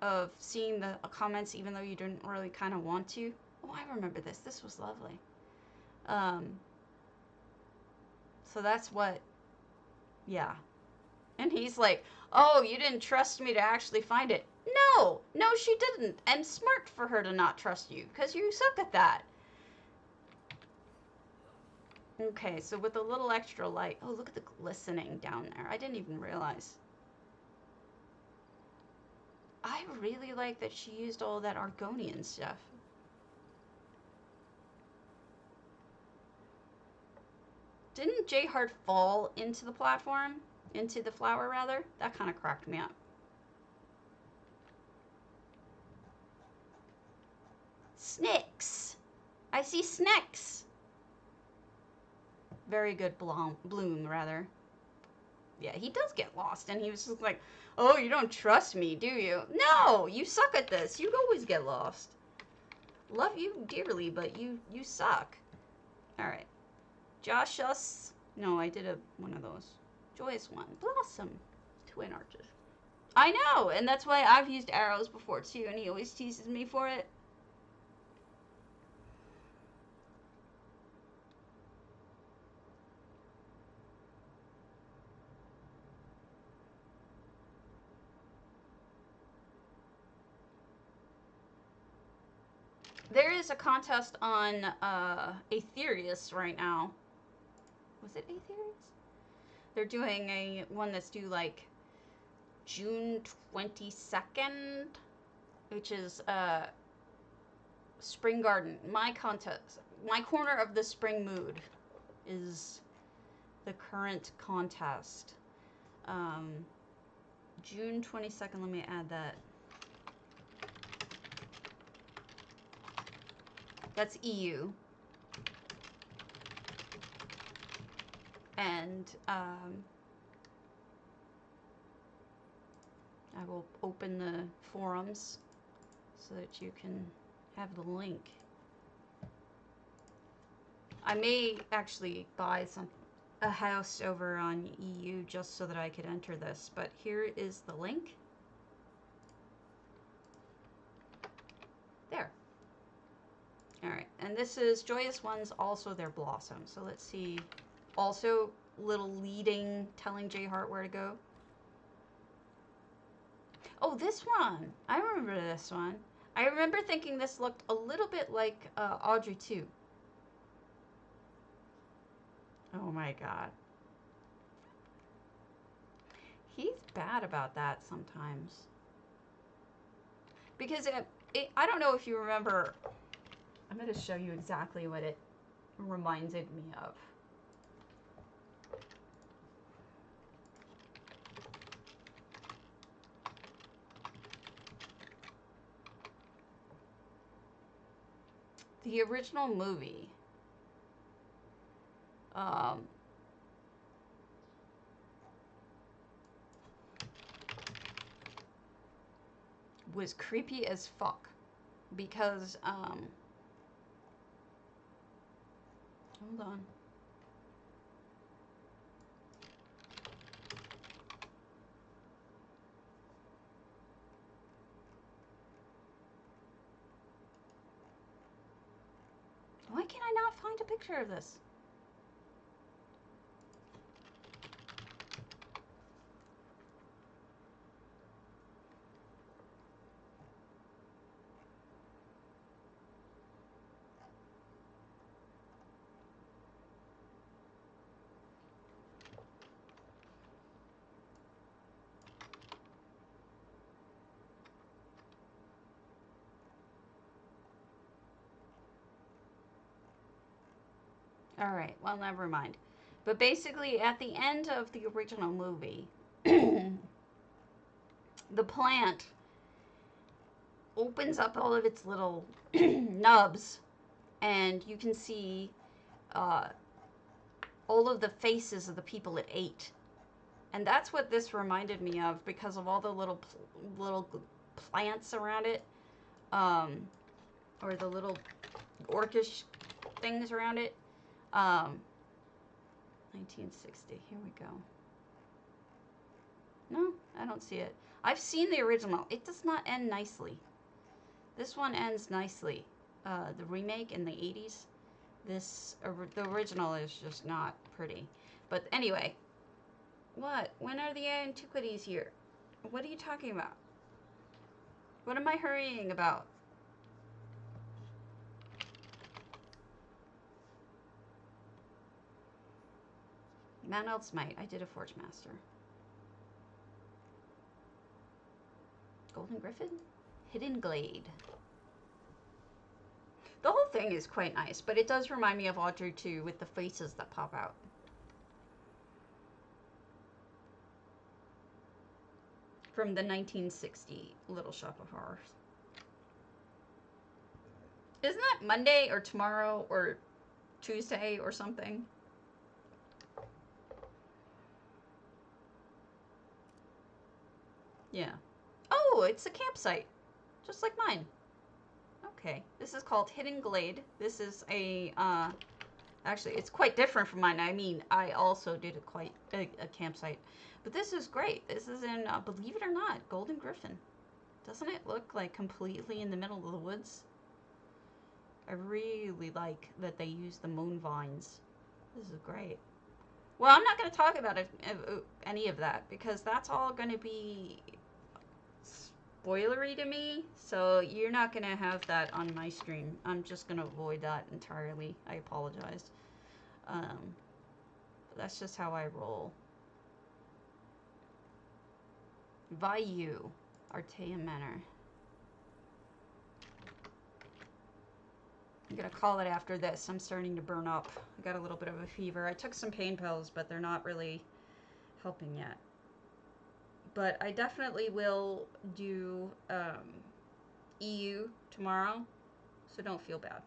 of seeing the comments even though you didn't really kind of want to. Oh, I remember this. This was lovely. So that's what, yeah. And he's like, oh, you didn't trust me to actually find it. No, she didn't. And smart for her to not trust you, because you suck at that. Okay, so with a little extra light, oh, look at the glistening down there. I didn't even realize. I really like that she used all that Argonian stuff. Didn't J Hart fall into the platform? Into the flower, rather? That kind of cracked me up. Snakes! I see snakes! Very good Bloom, rather. Yeah, he does get lost, and he was just like, oh, you don't trust me, do you? No! You suck at this. You always get lost. Love you dearly, but you suck. Alright. Josh us. No, I did one of those. Joyous one. Blossom. Twin arches. I know, and that's why I've used arrows before, too, and he always teases me for it. There is a contest on Aetherius right now. Was it Aetherius? They're doing one that's due like June 22nd, which is Spring Garden. My contest, my corner of the spring mood is the current contest. June 22nd, let me add that. That's EU. And I will open the forums so that you can have the link. I may actually buy a house over on EU just so that I could enter this, but here is the link. There. Alright, and this is Joyous Ones, also their Blossom. So let's see. Also, little leading, telling J Hart where to go. Oh, this one. I remember this one. I remember thinking this looked a little bit like Audrey too. Oh my god. He's bad about that sometimes. Because I don't know if you remember. I'm going to show you exactly what it reminded me of. The original movie. Was creepy as fuck. Because, hold on. Why can I not find a picture of this? Alright, well, never mind. But basically, at the end of the original movie, the plant opens up all of its little nubs, and you can see uh, all of the faces of the people it ate. And that's what this reminded me of, because of all the little plants around it, or the little orcish things around it. 1960. Here we go. No, I don't see it. I've seen the original. It does not end nicely. This one ends nicely. The remake in the 80s. The original is just not pretty. But anyway. What? When are the antiquities here? What are you talking about? What am I hurrying about? Man Smite. I did a Forgemaster. Golden Gryphon? Hidden Glade. The whole thing is quite nice, but it does remind me of Audrey 2 with the faces that pop out. From the 1960 Little Shop of Horrors. Isn't that Monday or tomorrow or Tuesday or something? Yeah. Oh, it's a campsite. Just like mine. Okay. This is called Hidden Glade. This is a, actually, it's quite different from mine. I mean, I also did a campsite. But this is great. This is in, believe it or not, Golden Gryphon. Doesn't it look like completely in the middle of the woods? I really like that they use the moon vines. This is great. Well, I'm not going to talk about any of that, because that's all going to be spoilery to me. So you're not going to have that on my stream. I'm just going to avoid that entirely. I apologize. But that's just how I roll. Vayu, Artea Manor. I'm gonna call it after this. I'm starting to burn up. I got a little bit of a fever. I took some pain pills, but they're not really helping yet. But I definitely will do EU tomorrow, so don't feel bad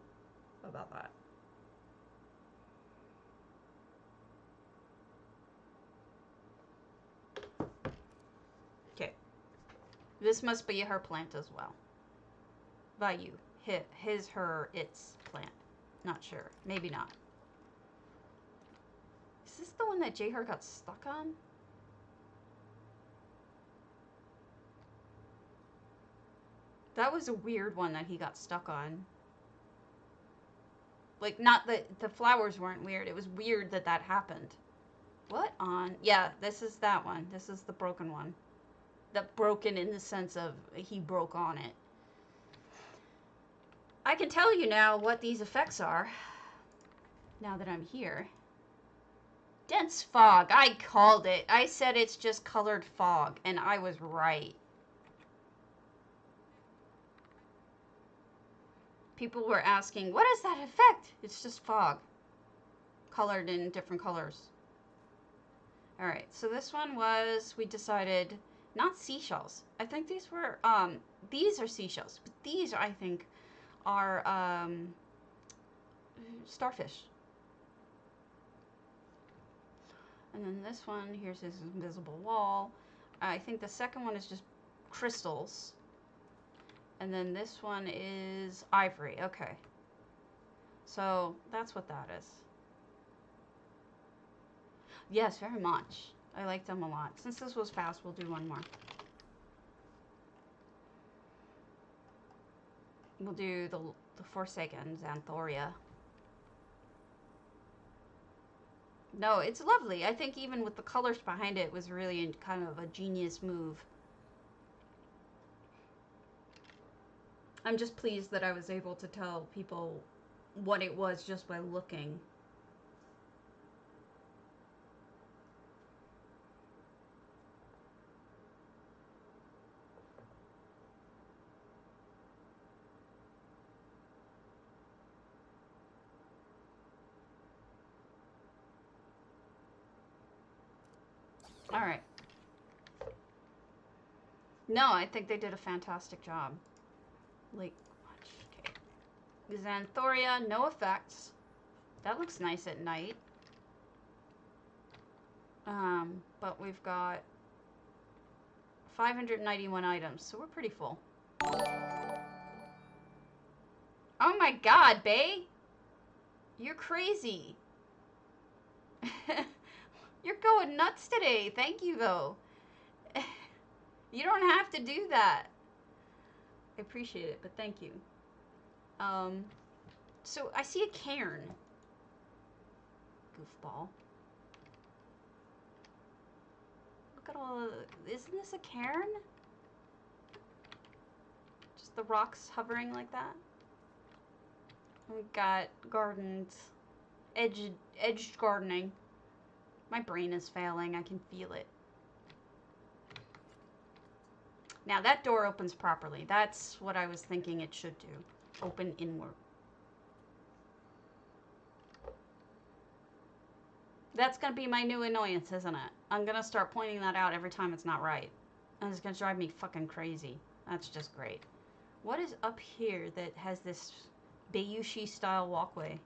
about that. Okay. This must be her plant as well. Vayu. His, her, its plant. Not sure. Maybe not. Is this the one that J.Her got stuck on? That was a weird one that he got stuck on. Like, not that the flowers weren't weird. It was weird that that happened. What on? Yeah, this is that one. This is the broken one. That broken in the sense of he broke on it. I can tell you now what these effects are. Now that I'm here. Dense fog. I called it. I said it's just colored fog, and I was right. People were asking, what is that effect? It's just fog. Colored in different colors. Alright, so this one was, we decided, not seashells. I think these were, these are seashells. But these, I think, are, starfish. And then this one, here's his invisible wall. I think the second one is just crystals. And then this one is ivory. Okay. So that's what that is. Yes, very much. I like them a lot. Since this was fast, we'll do one more. We'll do the Forsaken Xanthoria. No, it's lovely. I think even with the colors behind it was really kind of a genius move. I'm just pleased that I was able to tell people what it was just by looking. Alright. No, I think they did a fantastic job. Lake Watch. Okay. Xanthoria, no effects. That looks nice at night. But we've got 591 items, so we're pretty full. Oh my god, bae! You're crazy. You're going nuts today. Thank you, though. You don't have to do that. I appreciate it, but thank you. So I see a cairn. Goofball. Look at all of... Isn't this a cairn? Just the rocks hovering like that? We've got gardens. Edged gardening. My brain is failing. I can feel it. Now that door opens properly. That's what I was thinking it should do. Open inward. That's going to be my new annoyance, isn't it? I'm going to start pointing that out every time it's not right. And it's going to drive me fucking crazy. That's just great. What is up here that has this Bayushi style walkway?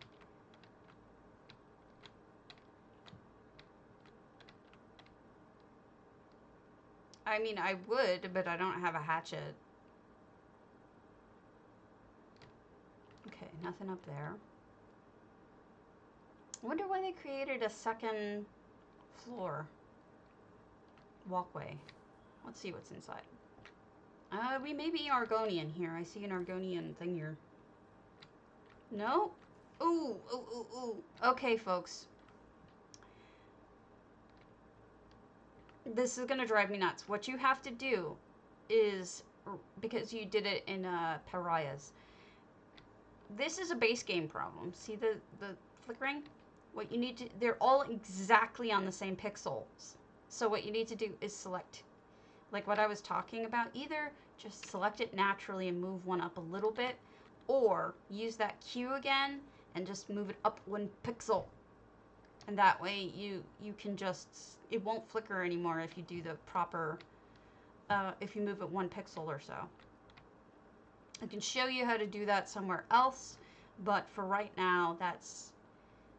I mean, I would, but I don't have a hatchet. Okay, nothing up there. I wonder why they created a second floor walkway. Let's see what's inside. We may be Argonian here. I see an Argonian thing here. No? Ooh, ooh, ooh, ooh. Okay, folks. This is going to drive me nuts. What you have to do is, because you did it in Pariahs, this is a base game problem. See the flickering? What you need to, they're all exactly on the same pixels. So what you need to do is select, like what I was talking about, either just select it naturally and move one up a little bit, or use that Q again and just move it up 1 pixel. And that way you can just, it won't flicker anymore if you do the proper, if you move it 1 pixel or so. I can show you how to do that somewhere else, but for right now, that's,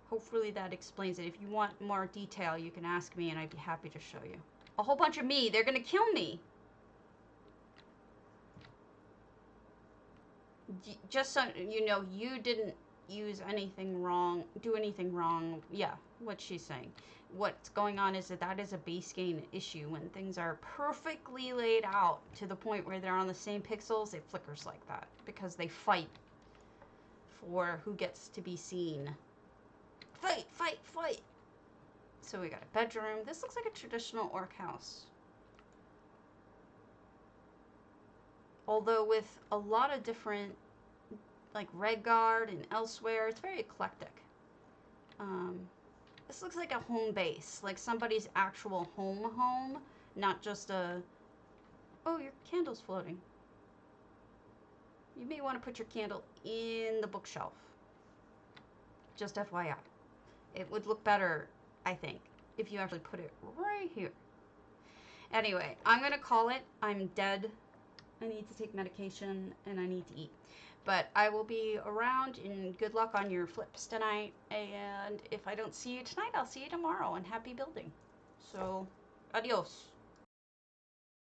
hopefully that explains it. If you want more detail, you can ask me and I'd be happy to show you. A whole bunch of me, they're gonna kill me. Just so you know, you didn't use anything wrong, do anything wrong. Yeah, what she's saying. What's going on is that is a base game issue. When things are perfectly laid out to the point where they're on the same pixels, it flickers like that because they fight for who gets to be seen. Fight, fight, fight! So we got a bedroom. This looks like a traditional orc house. Although with a lot of different, like Redguard and elsewhere, it's very eclectic. This looks like a home base, like somebody's actual home, not just a, oh, your candle's floating. You may want to put your candle in the bookshelf. Just FYI. It would look better, I think, if you actually put it right here. Anyway, I'm going to call it. I'm dead. I need to take medication and I need to eat. But I will be around, and good luck on your flips tonight. And if I don't see you tonight, I'll see you tomorrow, and happy building. So, adios.